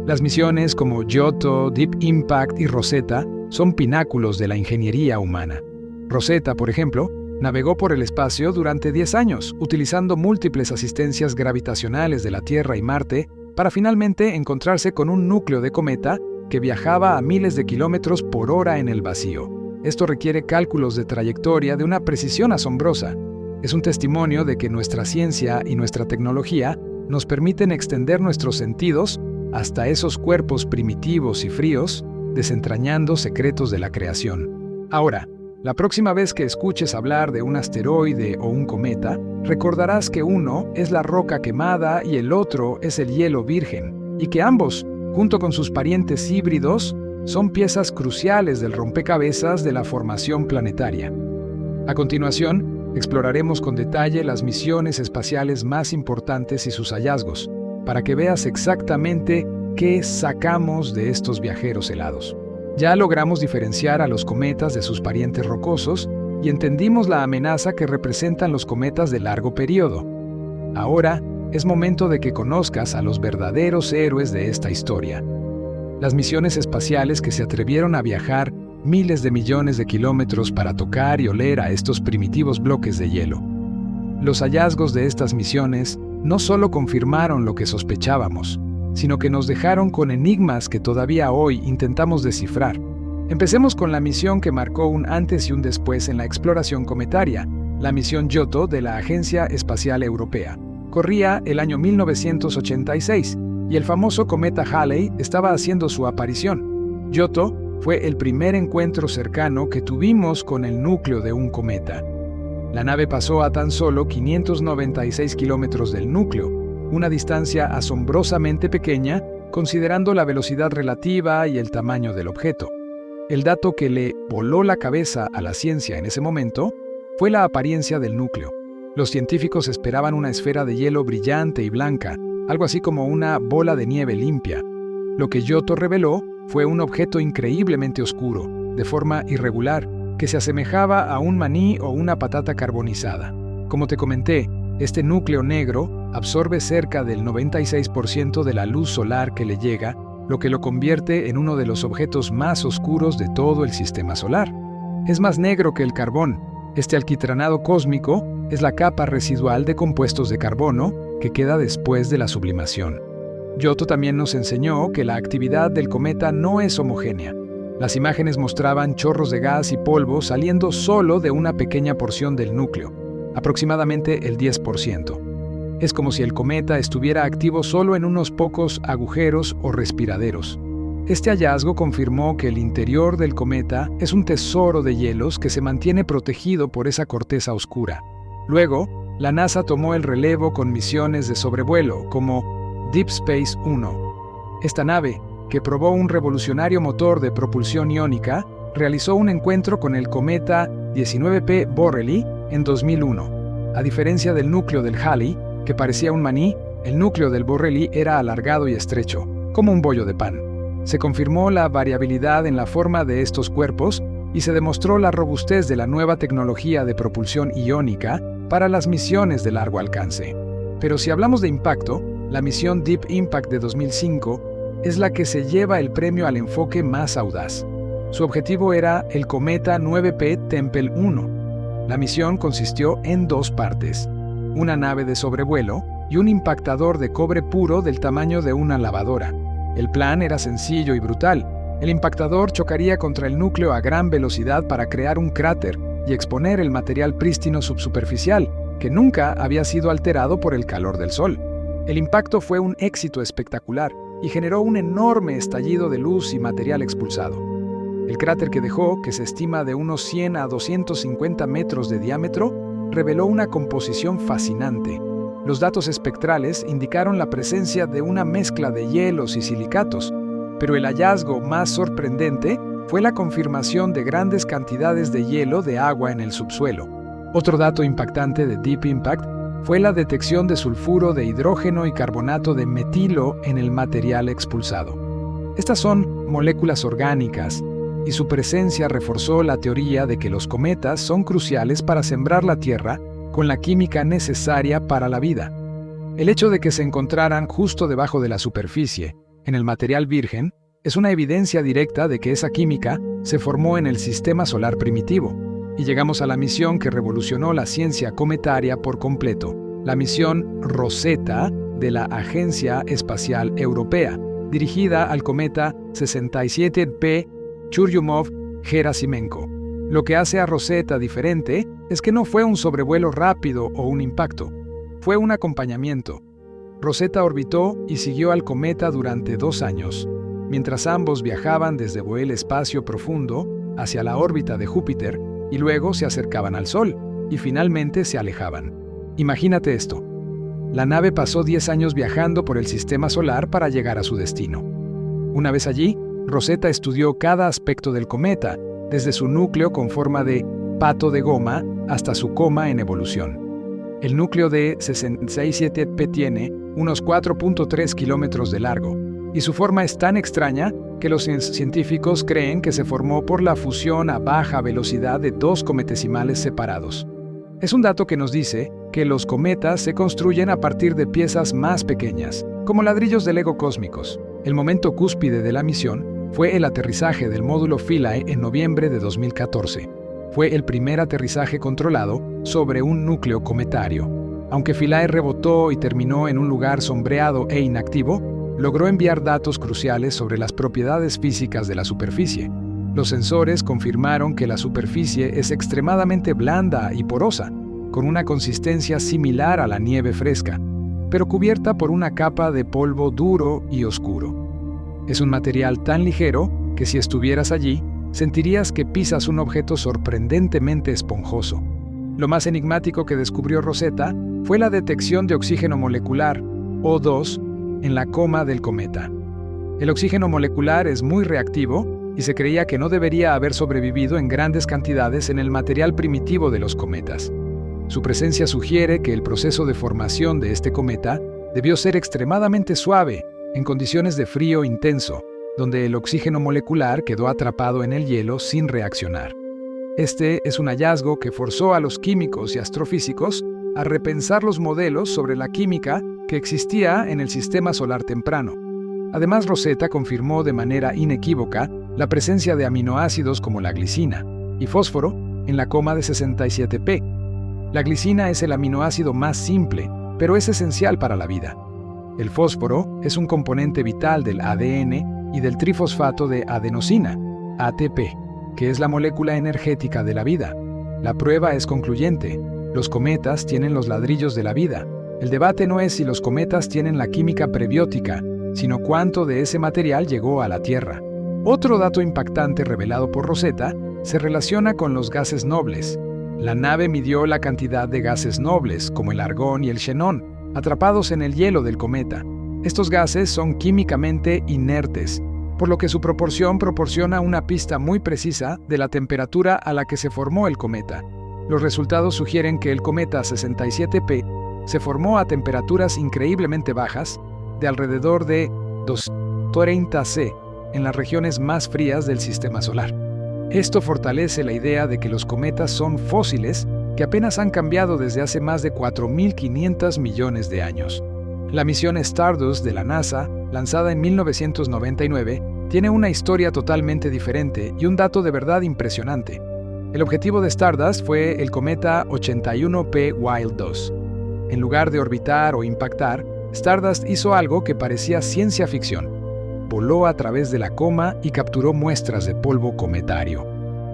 Las misiones como Giotto, Deep Impact y Rosetta son pináculos de la ingeniería humana. Rosetta, por ejemplo, navegó por el espacio durante 10 años, utilizando múltiples asistencias gravitacionales de la Tierra y Marte para finalmente encontrarse con un núcleo de cometa que viajaba a miles de kilómetros por hora en el vacío. Esto requiere cálculos de trayectoria de una precisión asombrosa. Es un testimonio de que nuestra ciencia y nuestra tecnología nos permiten extender nuestros sentidos hasta esos cuerpos primitivos y fríos, desentrañando secretos de la creación. Ahora, la próxima vez que escuches hablar de un asteroide o un cometa, recordarás que uno es la roca quemada y el otro es el hielo virgen, y que ambos, junto con sus parientes híbridos, son piezas cruciales del rompecabezas de la formación planetaria. A continuación, exploraremos con detalle las misiones espaciales más importantes y sus hallazgos, para que veas exactamente qué sacamos de estos viajeros helados. Ya logramos diferenciar a los cometas de sus parientes rocosos y entendimos la amenaza que representan los cometas de largo periodo. Ahora es momento de que conozcas a los verdaderos héroes de esta historia. Las misiones espaciales que se atrevieron a viajar miles de millones de kilómetros para tocar y oler a estos primitivos bloques de hielo. Los hallazgos de estas misiones no solo confirmaron lo que sospechábamos, sino que nos dejaron con enigmas que todavía hoy intentamos descifrar. Empecemos con la misión que marcó un antes y un después en la exploración cometaria, la misión Giotto de la Agencia Espacial Europea. Corría el año 1986 y el famoso cometa Halley estaba haciendo su aparición. Giotto fue el primer encuentro cercano que tuvimos con el núcleo de un cometa. La nave pasó a tan solo 596 kilómetros del núcleo, una distancia asombrosamente pequeña considerando la velocidad relativa y el tamaño del objeto. El dato que le voló la cabeza a la ciencia en ese momento fue la apariencia del núcleo. Los científicos esperaban una esfera de hielo brillante y blanca, algo así como una bola de nieve limpia. Lo que Giotto reveló fue un objeto increíblemente oscuro, de forma irregular, que se asemejaba a un maní o una patata carbonizada. Como te comenté, este núcleo negro absorbe cerca del 96% de la luz solar que le llega, lo que lo convierte en uno de los objetos más oscuros de todo el sistema solar. Es más negro que el carbón. Este alquitranado cósmico es la capa residual de compuestos de carbono que queda después de la sublimación. Giotto también nos enseñó que la actividad del cometa no es homogénea. Las imágenes mostraban chorros de gas y polvo saliendo solo de una pequeña porción del núcleo, aproximadamente el 10%. Es como si el cometa estuviera activo solo en unos pocos agujeros o respiraderos. Este hallazgo confirmó que el interior del cometa es un tesoro de hielos que se mantiene protegido por esa corteza oscura. Luego, la NASA tomó el relevo con misiones de sobrevuelo, como Deep Space 1. Esta nave, que probó un revolucionario motor de propulsión iónica, realizó un encuentro con el cometa 19P Borrelly en 2001. A diferencia del núcleo del Halley, que parecía un maní, el núcleo del Borrelly era alargado y estrecho, como un bollo de pan. Se confirmó la variabilidad en la forma de estos cuerpos y se demostró la robustez de la nueva tecnología de propulsión iónica para las misiones de largo alcance. Pero si hablamos de impacto, la misión Deep Impact de 2005 es la que se lleva el premio al enfoque más audaz. Su objetivo era el cometa 9P Tempel 1. La misión consistió en dos partes: una nave de sobrevuelo y un impactador de cobre puro del tamaño de una lavadora. El plan era sencillo y brutal. El impactador chocaría contra el núcleo a gran velocidad para crear un cráter y exponer el material prístino subsuperficial, que nunca había sido alterado por el calor del Sol. El impacto fue un éxito espectacular y generó un enorme estallido de luz y material expulsado. El cráter que dejó, que se estima de unos 100 a 250 metros de diámetro, reveló una composición fascinante. Los datos espectrales indicaron la presencia de una mezcla de hielos y silicatos, pero el hallazgo más sorprendente fue la confirmación de grandes cantidades de hielo de agua en el subsuelo. Otro dato impactante de Deep Impact fue la detección de sulfuro de hidrógeno y carbonato de metilo en el material expulsado. Estas son moléculas orgánicas, y su presencia reforzó la teoría de que los cometas son cruciales para sembrar la Tierra con la química necesaria para la vida. El hecho de que se encontraran justo debajo de la superficie, en el material virgen, es una evidencia directa de que esa química se formó en el sistema solar primitivo. Y llegamos a la misión que revolucionó la ciencia cometaria por completo, la misión Rosetta de la Agencia Espacial Europea, dirigida al cometa 67P Churyumov-Gerasimenko. Lo que hace a Rosetta diferente es que no fue un sobrevuelo rápido o un impacto, fue un acompañamiento. Rosetta orbitó y siguió al cometa durante 2 años, mientras ambos viajaban desde el espacio profundo hacia la órbita de Júpiter y luego se acercaban al Sol y finalmente se alejaban. Imagínate esto. La nave pasó 10 años viajando por el sistema solar para llegar a su destino. Una vez allí, Rosetta estudió cada aspecto del cometa, desde su núcleo con forma de pato de goma hasta su coma en evolución. El núcleo de 67P tiene unos 4.3 kilómetros de largo, y su forma es tan extraña que los científicos creen que se formó por la fusión a baja velocidad de 2 cometesimales separados. Es un dato que nos dice que los cometas se construyen a partir de piezas más pequeñas, como ladrillos de Lego cósmicos. El momento cúspide de la misión fue el aterrizaje del módulo Philae en noviembre de 2014. Fue el primer aterrizaje controlado sobre un núcleo cometario. Aunque Philae rebotó y terminó en un lugar sombreado e inactivo, logró enviar datos cruciales sobre las propiedades físicas de la superficie. Los sensores confirmaron que la superficie es extremadamente blanda y porosa, con una consistencia similar a la nieve fresca, pero cubierta por una capa de polvo duro y oscuro. Es un material tan ligero que si estuvieras allí, sentirías que pisas un objeto sorprendentemente esponjoso. Lo más enigmático que descubrió Rosetta fue la detección de oxígeno molecular, O2, en la coma del cometa. El oxígeno molecular es muy reactivo y se creía que no debería haber sobrevivido en grandes cantidades en el material primitivo de los cometas. Su presencia sugiere que el proceso de formación de este cometa debió ser extremadamente suave, en condiciones de frío intenso, donde el oxígeno molecular quedó atrapado en el hielo sin reaccionar. Este es un hallazgo que forzó a los químicos y astrofísicos a repensar los modelos sobre la química que existía en el sistema solar temprano. Además, Rosetta confirmó de manera inequívoca la presencia de aminoácidos como la glicina y fósforo en la coma de 67P. La glicina es el aminoácido más simple, pero es esencial para la vida. El fósforo es un componente vital del ADN y del trifosfato de adenosina, ATP, que es la molécula energética de la vida. La prueba es concluyente. Los cometas tienen los ladrillos de la vida. El debate no es si los cometas tienen la química prebiótica, sino cuánto de ese material llegó a la Tierra. Otro dato impactante revelado por Rosetta se relaciona con los gases nobles. La nave midió la cantidad de gases nobles, como el argón y el xenón, atrapados en el hielo del cometa. Estos gases son químicamente inertes, por lo que su proporción proporciona una pista muy precisa de la temperatura a la que se formó el cometa. Los resultados sugieren que el cometa 67P se formó a temperaturas increíblemente bajas, de alrededor de 230 C, en las regiones más frías del sistema solar. Esto fortalece la idea de que los cometas son fósiles que apenas han cambiado desde hace más de 4.500 millones de años. La misión Stardust de la NASA, lanzada en 1999, tiene una historia totalmente diferente y un dato de verdad impresionante. El objetivo de Stardust fue el cometa 81P Wild 2. En lugar de orbitar o impactar, Stardust hizo algo que parecía ciencia ficción. Voló a través de la coma y capturó muestras de polvo cometario.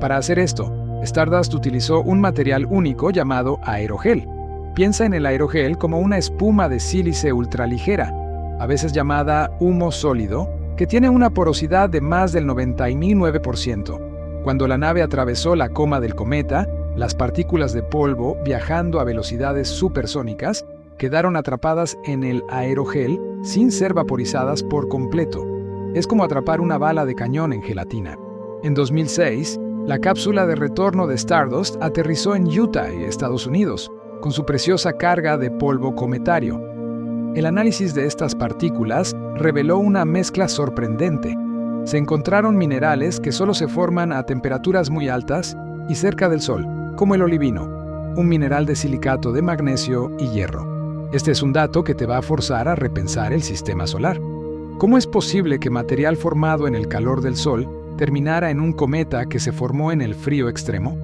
Para hacer esto, Stardust utilizó un material único llamado aerogel. Piensa en el aerogel como una espuma de sílice ultraligera, a veces llamada humo sólido, que tiene una porosidad de más del 99%. Cuando la nave atravesó la coma del cometa, las partículas de polvo, viajando a velocidades supersónicas, quedaron atrapadas en el aerogel sin ser vaporizadas por completo. Es como atrapar una bala de cañón en gelatina. En 2006, la cápsula de retorno de Stardust aterrizó en Utah, Estados Unidos, con su preciosa carga de polvo cometario. El análisis de estas partículas reveló una mezcla sorprendente. Se encontraron minerales que solo se forman a temperaturas muy altas y cerca del Sol, como el olivino, un mineral de silicato de magnesio y hierro. Este es un dato que te va a forzar a repensar el sistema solar. ¿Cómo es posible que material formado en el calor del Sol terminara en un cometa que se formó en el frío extremo?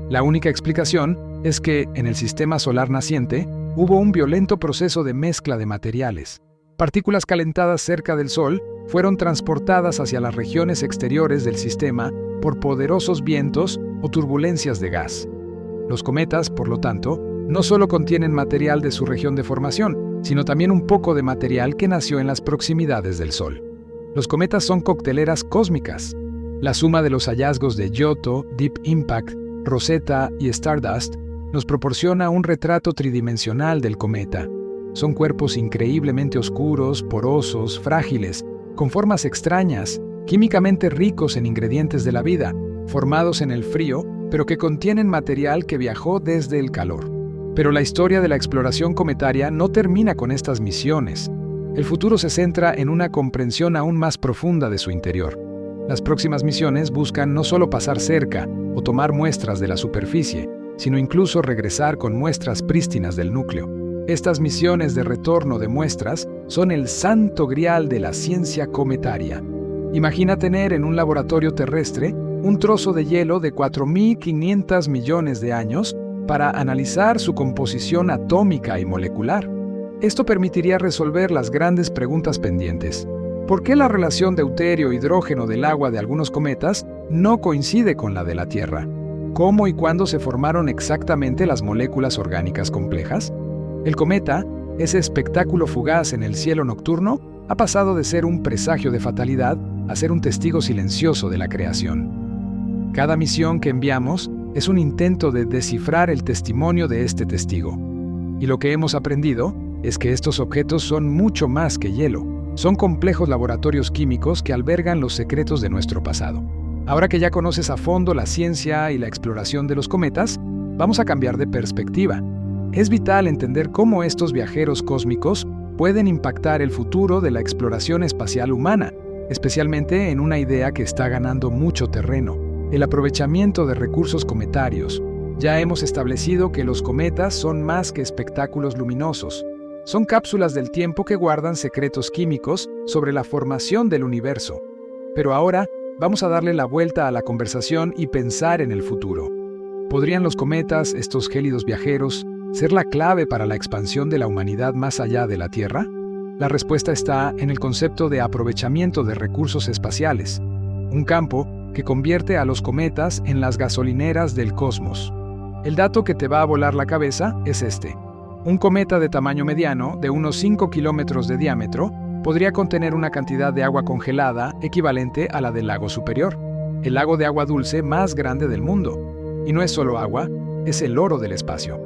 La única explicación es que, en el sistema solar naciente, hubo un violento proceso de mezcla de materiales. Partículas calentadas cerca del Sol fueron transportadas hacia las regiones exteriores del sistema por poderosos vientos o turbulencias de gas. Los cometas, por lo tanto, no solo contienen material de su región de formación, sino también un poco de material que nació en las proximidades del Sol. Los cometas son cocteleras cósmicas. La suma de los hallazgos de Giotto, Deep Impact, Rosetta y Stardust nos proporciona un retrato tridimensional del cometa. Son cuerpos increíblemente oscuros, porosos, frágiles, con formas extrañas, químicamente ricos en ingredientes de la vida, formados en el frío, pero que contienen material que viajó desde el calor. Pero la historia de la exploración cometaria no termina con estas misiones. El futuro se centra en una comprensión aún más profunda de su interior. Las próximas misiones buscan no solo pasar cerca o tomar muestras de la superficie, sino incluso regresar con muestras prístinas del núcleo. Estas misiones de retorno de muestras son el santo grial de la ciencia cometaria. Imagina tener en un laboratorio terrestre un trozo de hielo de 4.500 millones de años para analizar su composición atómica y molecular. Esto permitiría resolver las grandes preguntas pendientes. ¿Por qué la relación deuterio-hidrógeno del agua de algunos cometas no coincide con la de la Tierra? ¿Cómo y cuándo se formaron exactamente las moléculas orgánicas complejas? El cometa, ese espectáculo fugaz en el cielo nocturno, ha pasado de ser un presagio de fatalidad a ser un testigo silencioso de la creación. Cada misión que enviamos Es un intento de descifrar el testimonio de este testigo. Y lo que hemos aprendido es que estos objetos son mucho más que hielo. Son complejos laboratorios químicos que albergan los secretos de nuestro pasado. Ahora que ya conoces a fondo la ciencia y la exploración de los cometas, vamos a cambiar de perspectiva. Es vital entender cómo estos viajeros cósmicos pueden impactar el futuro de la exploración espacial humana, especialmente en una idea que está ganando mucho terreno: el aprovechamiento de recursos cometarios. Ya hemos establecido que los cometas son más que espectáculos luminosos. Son cápsulas del tiempo que guardan secretos químicos sobre la formación del universo. Pero ahora vamos a darle la vuelta a la conversación y pensar en el futuro. ¿Podrían los cometas, estos gélidos viajeros, ser la clave para la expansión de la humanidad más allá de la Tierra? La respuesta está en el concepto de aprovechamiento de recursos espaciales, un campo que convierte a los cometas en las gasolineras del cosmos. El dato que te va a volar la cabeza es este. Un cometa de tamaño mediano, de unos 5 kilómetros de diámetro, podría contener una cantidad de agua congelada equivalente a la del lago Superior, el lago de agua dulce más grande del mundo. Y no es solo agua, es el oro del espacio.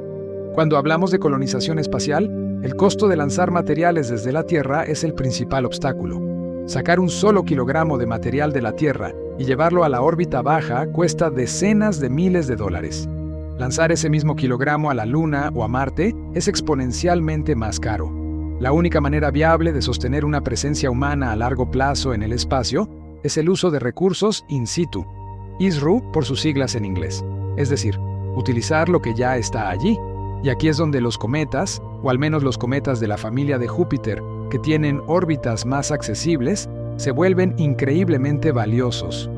Cuando hablamos de colonización espacial, el costo de lanzar materiales desde la Tierra es el principal obstáculo. Sacar un solo kilogramo de material de la Tierra y llevarlo a la órbita baja cuesta decenas de miles de dólares. Lanzar ese mismo kilogramo a la Luna o a Marte es exponencialmente más caro. La única manera viable de sostener una presencia humana a largo plazo en el espacio es el uso de recursos in situ, ISRU por sus siglas en inglés, es decir, utilizar lo que ya está allí. Y aquí es donde los cometas, o al menos los cometas de la familia de Júpiter, que tienen órbitas más accesibles, se vuelven increíblemente valiosos.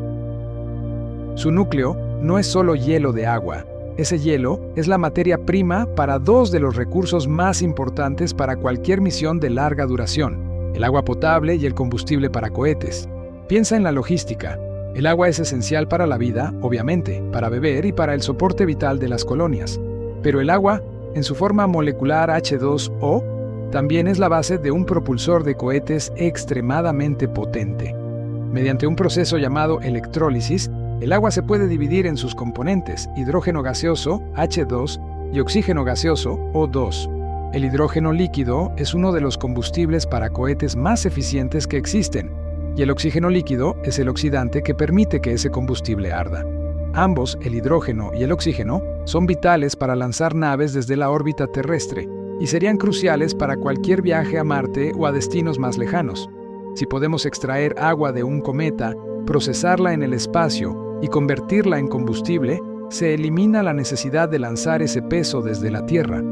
Su núcleo no es solo hielo de agua. Ese hielo es la materia prima para dos de los recursos más importantes para cualquier misión de larga duración: el agua potable y el combustible para cohetes. Piensa en la logística. El agua es esencial para la vida, obviamente, para beber y para el soporte vital de las colonias. Pero el agua, en su forma molecular H2O, también es la base de un propulsor de cohetes extremadamente potente. Mediante un proceso llamado electrólisis, el agua se puede dividir en sus componentes: hidrógeno gaseoso, H2, y oxígeno gaseoso, O2. El hidrógeno líquido es uno de los combustibles para cohetes más eficientes que existen, y el oxígeno líquido es el oxidante que permite que ese combustible arda. Ambos, el hidrógeno y el oxígeno, son vitales para lanzar naves desde la órbita terrestre y serían cruciales para cualquier viaje a Marte o a destinos más lejanos. Si podemos extraer agua de un cometa, procesarla en el espacio y convertirla en combustible, se elimina la necesidad de lanzar ese peso desde la Tierra.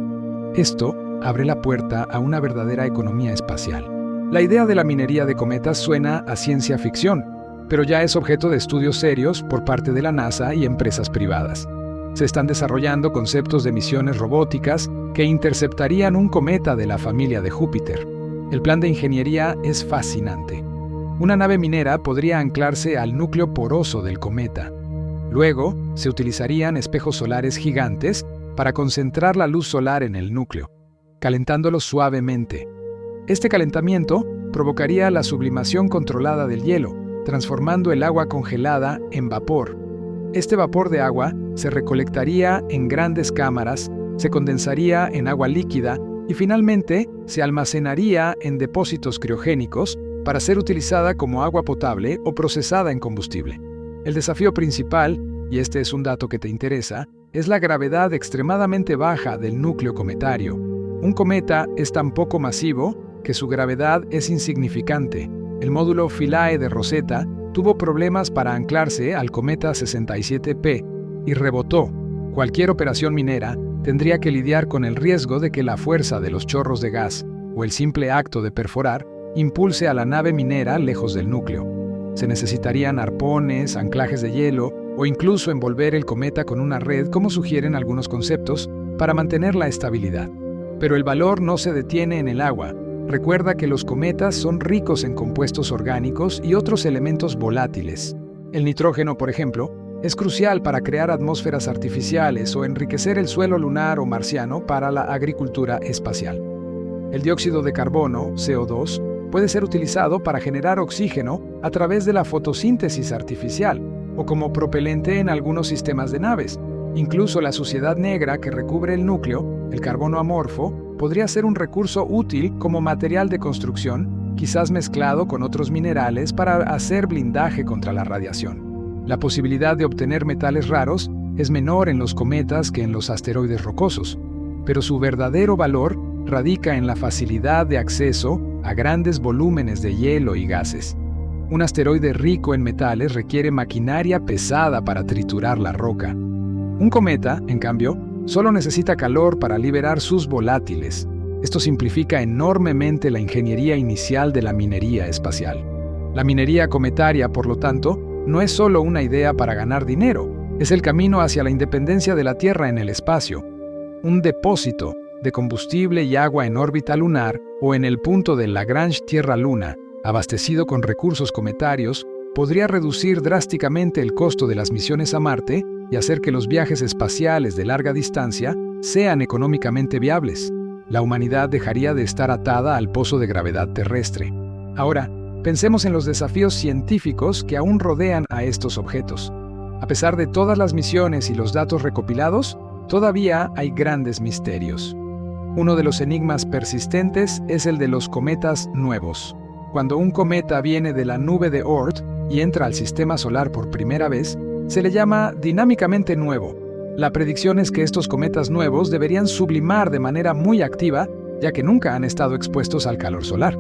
Esto abre la puerta a una verdadera economía espacial. La idea de la minería de cometas suena a ciencia ficción, pero ya es objeto de estudios serios por parte de la NASA y empresas privadas. Se están desarrollando conceptos de misiones robóticas que interceptarían un cometa de la familia de Júpiter. El plan de ingeniería es fascinante. Una nave minera podría anclarse al núcleo poroso del cometa. Luego, se utilizarían espejos solares gigantes para concentrar la luz solar en el núcleo, calentándolo suavemente. Este calentamiento provocaría la sublimación controlada del hielo, transformando el agua congelada en vapor. Este vapor de agua se recolectaría en grandes cámaras, se condensaría en agua líquida y finalmente se almacenaría en depósitos criogénicos para ser utilizada como agua potable o procesada en combustible. El desafío principal, y este es un dato que te interesa, es la gravedad extremadamente baja del núcleo cometario. Un cometa es tan poco masivo que su gravedad es insignificante. El módulo Philae de Rosetta tuvo problemas para anclarse al cometa 67P y rebotó. Cualquier operación minera tendría que lidiar con el riesgo de que la fuerza de los chorros de gas o el simple acto de perforar impulse a la nave minera lejos del núcleo. Se necesitarían arpones, anclajes de hielo o incluso envolver el cometa con una red, como sugieren algunos conceptos, para mantener la estabilidad. Pero el valor no se detiene en el agua. Recuerda que los cometas son ricos en compuestos orgánicos y otros elementos volátiles. El nitrógeno, por ejemplo, es crucial para crear atmósferas artificiales o enriquecer el suelo lunar o marciano para la agricultura espacial. El dióxido de carbono, CO2, puede ser utilizado para generar oxígeno a través de la fotosíntesis artificial o como propelente en algunos sistemas de naves. Incluso la suciedad negra que recubre el núcleo, el carbono amorfo, podría ser un recurso útil como material de construcción, quizás mezclado con otros minerales para hacer blindaje contra la radiación. La posibilidad de obtener metales raros es menor en los cometas que en los asteroides rocosos, pero su verdadero valor radica en la facilidad de acceso a grandes volúmenes de hielo y gases. Un asteroide rico en metales requiere maquinaria pesada para triturar la roca. Un cometa, en cambio, solo necesita calor para liberar sus volátiles. Esto simplifica enormemente la ingeniería inicial de la minería espacial. La minería cometaria, por lo tanto, no es solo una idea para ganar dinero, es el camino hacia la independencia de la Tierra en el espacio. Un depósito de combustible y agua en órbita lunar o en el punto de Lagrange Tierra-Luna, abastecido con recursos cometarios, podría reducir drásticamente el costo de las misiones a Marte y hacer que los viajes espaciales de larga distancia sean económicamente viables. La humanidad dejaría de estar atada al pozo de gravedad terrestre. Ahora, pensemos en los desafíos científicos que aún rodean a estos objetos. A pesar de todas las misiones y los datos recopilados, todavía hay grandes misterios. Uno de los enigmas persistentes es el de los cometas nuevos. Cuando un cometa viene de la nube de Oort y entra al sistema solar por primera vez, se le llama dinámicamente nuevo. La predicción es que estos cometas nuevos deberían sublimar de manera muy activa, ya que nunca han estado expuestos al calor solar.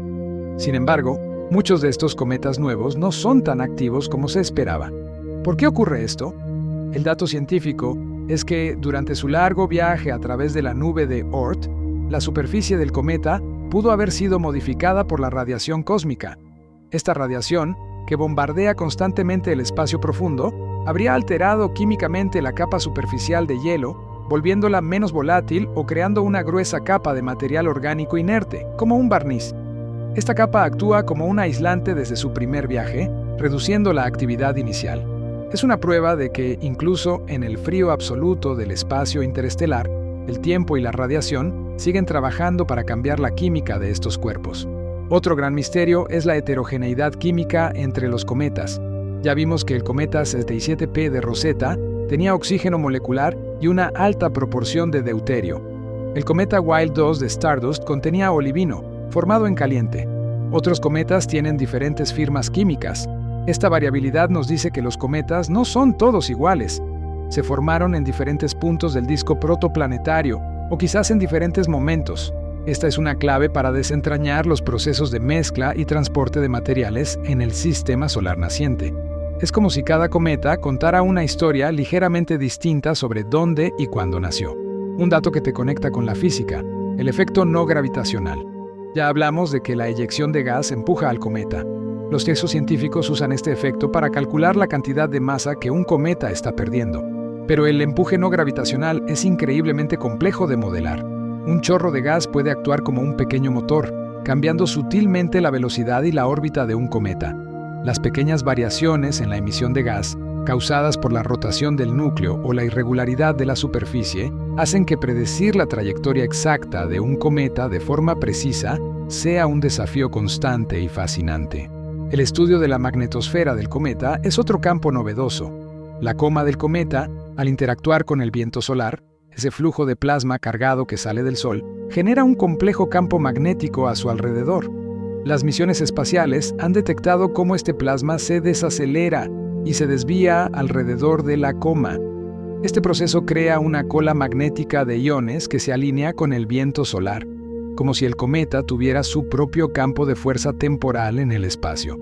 Sin embargo, muchos de estos cometas nuevos no son tan activos como se esperaba. ¿Por qué ocurre esto? El dato científico es que durante su largo viaje a través de la nube de Oort, la superficie del cometa pudo haber sido modificada por la radiación cósmica. Esta radiación, que bombardea constantemente el espacio profundo, habría alterado químicamente la capa superficial de hielo, volviéndola menos volátil o creando una gruesa capa de material orgánico inerte, como un barniz. Esta capa actúa como un aislante desde su primer viaje, reduciendo la actividad inicial. Es una prueba de que, incluso en el frío absoluto del espacio interestelar, el tiempo y la radiación siguen trabajando para cambiar la química de estos cuerpos. Otro gran misterio es la heterogeneidad química entre los cometas. Ya vimos que el cometa 77P de Rosetta tenía oxígeno molecular y una alta proporción de deuterio. El cometa Wild 2 de Stardust contenía olivino, formado en caliente. Otros cometas tienen diferentes firmas químicas. Esta variabilidad nos dice que los cometas no son todos iguales. Se formaron en diferentes puntos del disco protoplanetario, o quizás en diferentes momentos. Esta es una clave para desentrañar los procesos de mezcla y transporte de materiales en el sistema solar naciente. Es como si cada cometa contara una historia ligeramente distinta sobre dónde y cuándo nació. Un dato que te conecta con la física, el efecto no gravitacional. Ya hablamos de que la eyección de gas empuja al cometa. Los textos científicos usan este efecto para calcular la cantidad de masa que un cometa está perdiendo. Pero el empuje no gravitacional es increíblemente complejo de modelar. Un chorro de gas puede actuar como un pequeño motor, cambiando sutilmente la velocidad y la órbita de un cometa. Las pequeñas variaciones en la emisión de gas, causadas por la rotación del núcleo o la irregularidad de la superficie, hacen que predecir la trayectoria exacta de un cometa de forma precisa sea un desafío constante y fascinante. El estudio de la magnetosfera del cometa es otro campo novedoso. La coma del cometa, al interactuar con el viento solar, ese flujo de plasma cargado que sale del Sol, genera un complejo campo magnético a su alrededor. Las misiones espaciales han detectado cómo este plasma se desacelera y se desvía alrededor de la coma. Este proceso crea una cola magnética de iones que se alinea con el viento solar, como si el cometa tuviera su propio campo de fuerza temporal en el espacio.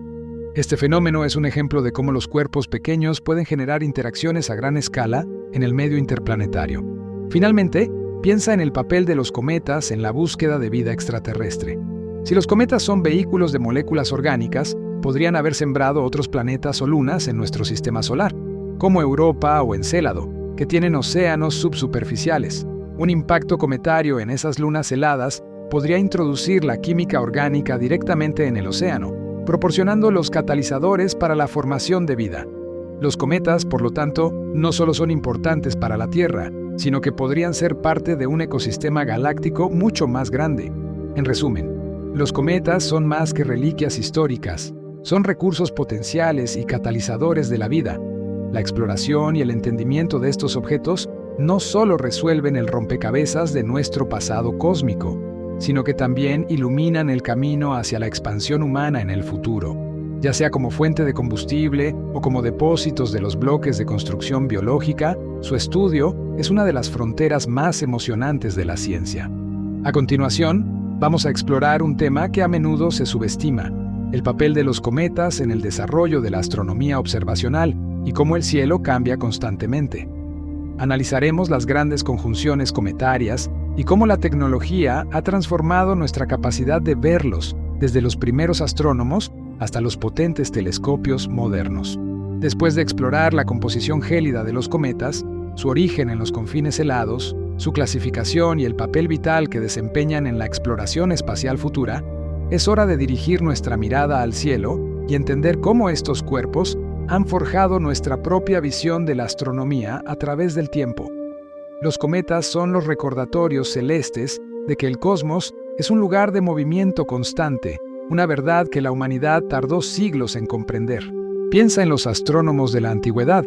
Este fenómeno es un ejemplo de cómo los cuerpos pequeños pueden generar interacciones a gran escala en el medio interplanetario. Finalmente, piensa en el papel de los cometas en la búsqueda de vida extraterrestre. Si los cometas son vehículos de moléculas orgánicas, podrían haber sembrado otros planetas o lunas en nuestro sistema solar, como Europa o Encélado, que tienen océanos subsuperficiales. Un impacto cometario en esas lunas heladas podría introducir la química orgánica directamente en el océano, proporcionando los catalizadores para la formación de vida. Los cometas, por lo tanto, no solo son importantes para la Tierra, sino que podrían ser parte de un ecosistema galáctico mucho más grande. En resumen, los cometas son más que reliquias históricas, son recursos potenciales y catalizadores de la vida. La exploración y el entendimiento de estos objetos no solo resuelven el rompecabezas de nuestro pasado cósmico, sino que también iluminan el camino hacia la expansión humana en el futuro, ya sea como fuente de combustible o como depósitos de los bloques de construcción biológica. Su estudio es una de las fronteras más emocionantes de la ciencia. A continuación, vamos a explorar un tema que a menudo se subestima: el papel de los cometas en el desarrollo de la astronomía observacional y cómo el cielo cambia constantemente. Analizaremos las grandes conjunciones cometarias y cómo la tecnología ha transformado nuestra capacidad de verlos, desde los primeros astrónomos hasta los potentes telescopios modernos. Después de explorar la composición gélida de los cometas, su origen en los confines helados, su clasificación y el papel vital que desempeñan en la exploración espacial futura, es hora de dirigir nuestra mirada al cielo y entender cómo estos cuerpos han forjado nuestra propia visión de la astronomía a través del tiempo. Los cometas son los recordatorios celestes de que el cosmos es un lugar de movimiento constante, una verdad que la humanidad tardó siglos en comprender. Piensa en los astrónomos de la antigüedad.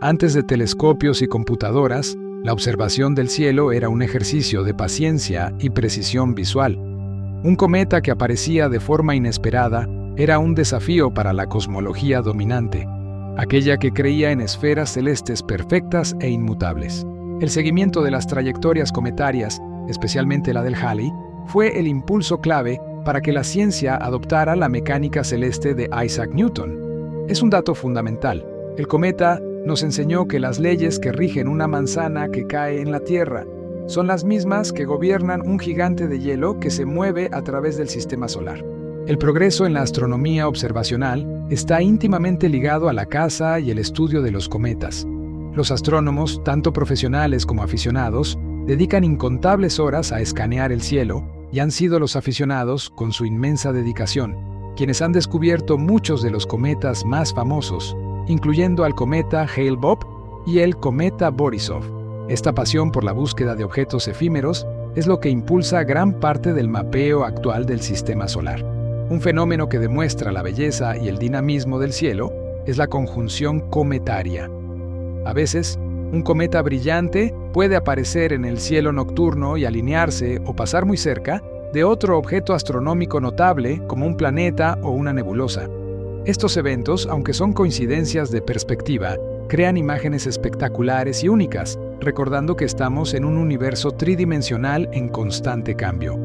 Antes de telescopios y computadoras, la observación del cielo era un ejercicio de paciencia y precisión visual. Un cometa que aparecía de forma inesperada era un desafío para la cosmología dominante, aquella que creía en esferas celestes perfectas e inmutables. El seguimiento de las trayectorias cometarias, especialmente la del Halley, fue el impulso clave para que la ciencia adoptara la mecánica celeste de Isaac Newton. Es un dato fundamental. El cometa nos enseñó que las leyes que rigen una manzana que cae en la Tierra son las mismas que gobiernan un gigante de hielo que se mueve a través del sistema solar. El progreso en la astronomía observacional está íntimamente ligado a la caza y el estudio de los cometas. Los astrónomos, tanto profesionales como aficionados, dedican incontables horas a escanear el cielo y han sido los aficionados, con su inmensa dedicación, quienes han descubierto muchos de los cometas más famosos, incluyendo al cometa Hale-Bopp y el cometa Borisov. Esta pasión por la búsqueda de objetos efímeros es lo que impulsa gran parte del mapeo actual del sistema solar. Un fenómeno que demuestra la belleza y el dinamismo del cielo es la conjunción cometaria. A veces, un cometa brillante puede aparecer en el cielo nocturno y alinearse o pasar muy cerca de otro objeto astronómico notable como un planeta o una nebulosa. Estos eventos, aunque son coincidencias de perspectiva, crean imágenes espectaculares y únicas, recordando que estamos en un universo tridimensional en constante cambio.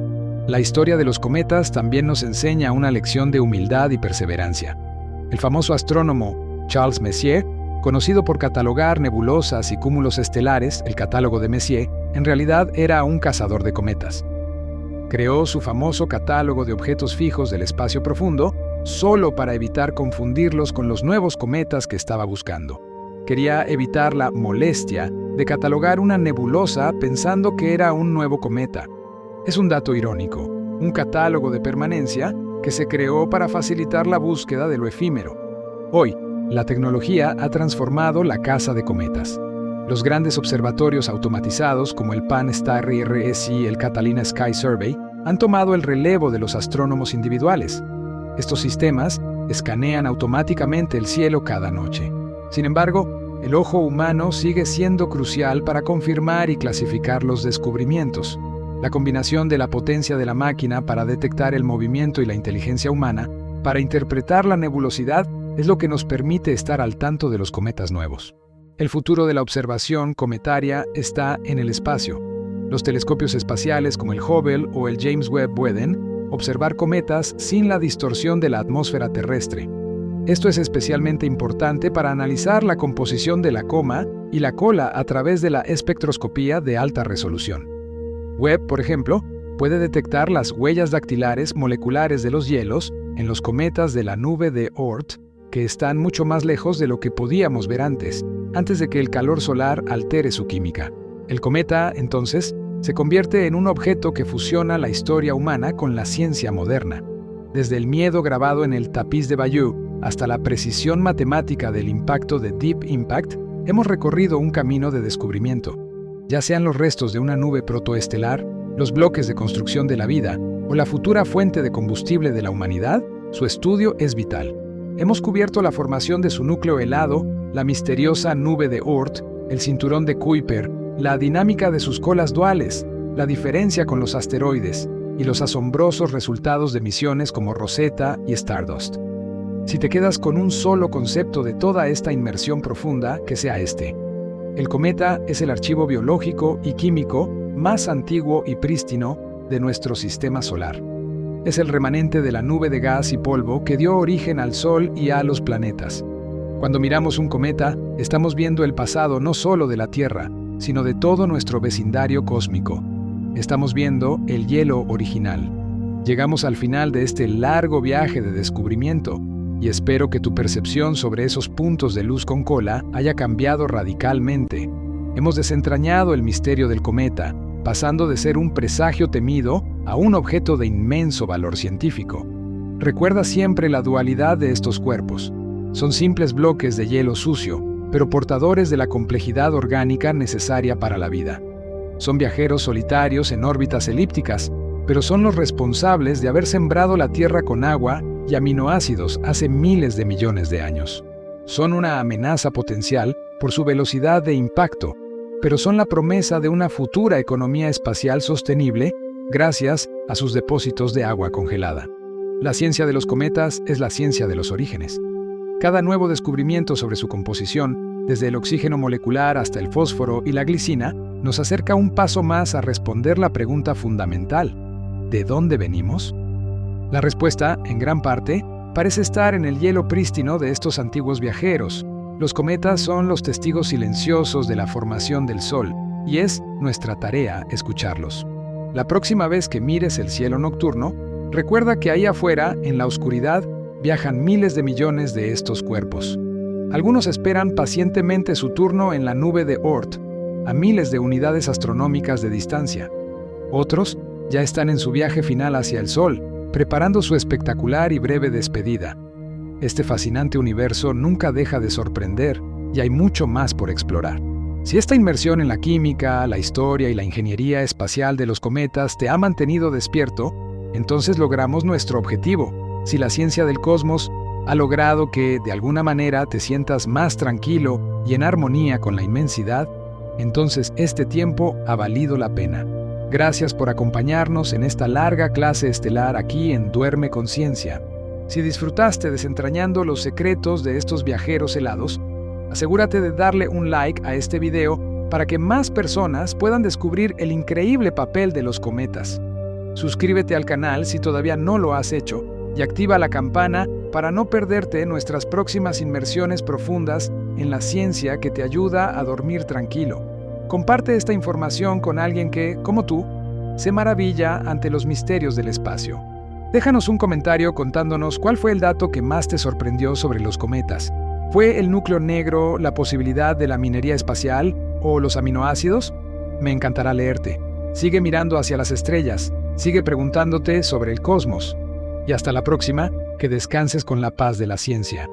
La historia de los cometas también nos enseña una lección de humildad y perseverancia. El famoso astrónomo Charles Messier, conocido por catalogar nebulosas y cúmulos estelares, el catálogo de Messier, en realidad era un cazador de cometas. Creó su famoso catálogo de objetos fijos del espacio profundo solo para evitar confundirlos con los nuevos cometas que estaba buscando. Quería evitar la molestia de catalogar una nebulosa pensando que era un nuevo cometa. Es un dato irónico, un catálogo de permanencia que se creó para facilitar la búsqueda de lo efímero. Hoy, la tecnología ha transformado la caza de cometas. Los grandes observatorios automatizados como el Pan-STARRS RS y el Catalina Sky Survey han tomado el relevo de los astrónomos individuales. Estos sistemas escanean automáticamente el cielo cada noche. Sin embargo, el ojo humano sigue siendo crucial para confirmar y clasificar los descubrimientos. La combinación de la potencia de la máquina para detectar el movimiento y la inteligencia humana para interpretar la nebulosidad es lo que nos permite estar al tanto de los cometas nuevos. El futuro de la observación cometaria está en el espacio. Los telescopios espaciales como el Hubble o el James Webb pueden observar cometas sin la distorsión de la atmósfera terrestre. Esto es especialmente importante para analizar la composición de la coma y la cola a través de la espectroscopía de alta resolución. Webb, por ejemplo, puede detectar las huellas dactilares moleculares de los hielos en los cometas de la nube de Oort, que están mucho más lejos de lo que podíamos ver antes de que el calor solar altere su química. El cometa, entonces, se convierte en un objeto que fusiona la historia humana con la ciencia moderna. Desde el miedo grabado en el tapiz de Bayeux hasta la precisión matemática del impacto de Deep Impact, hemos recorrido un camino de descubrimiento. Ya sean los restos de una nube protoestelar, los bloques de construcción de la vida o la futura fuente de combustible de la humanidad, su estudio es vital. Hemos cubierto la formación de su núcleo helado, la misteriosa nube de Oort, el cinturón de Kuiper la dinámica de sus colas duales, la diferencia con los asteroides y los asombrosos resultados de misiones como Rosetta y Stardust. Si te quedas con un solo concepto de toda esta inmersión profunda, que sea este. El cometa es el archivo biológico y químico más antiguo y prístino de nuestro sistema solar. Es el remanente de la nube de gas y polvo que dio origen al Sol y a los planetas. Cuando miramos un cometa, estamos viendo el pasado no solo de la Tierra, sino de todo nuestro vecindario cósmico. Estamos viendo el hielo original. Llegamos al final de este largo viaje de descubrimiento, y espero que tu percepción sobre esos puntos de luz con cola haya cambiado radicalmente. Hemos desentrañado el misterio del cometa, pasando de ser un presagio temido a un objeto de inmenso valor científico. Recuerda siempre la dualidad de estos cuerpos. Son simples bloques de hielo sucio, pero portadores de la complejidad orgánica necesaria para la vida. Son viajeros solitarios en órbitas elípticas, pero son los responsables de haber sembrado la Tierra con agua y aminoácidos hace miles de millones de años. Son una amenaza potencial por su velocidad de impacto, pero son la promesa de una futura economía espacial sostenible gracias a sus depósitos de agua congelada. La ciencia de los cometas es la ciencia de los orígenes. Cada nuevo descubrimiento sobre su composición, desde el oxígeno molecular hasta el fósforo y la glicina, nos acerca un paso más a responder la pregunta fundamental: ¿de dónde venimos? La respuesta, en gran parte, parece estar en el hielo prístino de estos antiguos viajeros. Los cometas son los testigos silenciosos de la formación del Sol, y es nuestra tarea escucharlos. La próxima vez que mires el cielo nocturno, recuerda que ahí afuera, en la oscuridad, viajan miles de millones de estos cuerpos. Algunos esperan pacientemente su turno en la nube de Oort, a miles de unidades astronómicas de distancia. Otros ya están en su viaje final hacia el Sol, preparando su espectacular y breve despedida. Este fascinante universo nunca deja de sorprender y hay mucho más por explorar. Si esta inmersión en la química, la historia y la ingeniería espacial de los cometas te ha mantenido despierto, entonces logramos nuestro objetivo. Si la ciencia del cosmos ha logrado que, de alguna manera, te sientas más tranquilo y en armonía con la inmensidad, entonces este tiempo ha valido la pena. Gracias por acompañarnos en esta larga clase estelar aquí en Duerme con Ciencia. Si disfrutaste desentrañando los secretos de estos viajeros helados, asegúrate de darle un like a este video para que más personas puedan descubrir el increíble papel de los cometas. Suscríbete al canal si todavía no lo has hecho y activa la campana para no perderte nuestras próximas inmersiones profundas en la ciencia que te ayuda a dormir tranquilo. Comparte esta información con alguien que, como tú, se maravilla ante los misterios del espacio. Déjanos un comentario contándonos cuál fue el dato que más te sorprendió sobre los cometas. ¿Fue el núcleo negro, la posibilidad de la minería espacial o los aminoácidos? Me encantará leerte. Sigue mirando hacia las estrellas, sigue preguntándote sobre el cosmos. Y hasta la próxima, que descanses con la paz de la ciencia.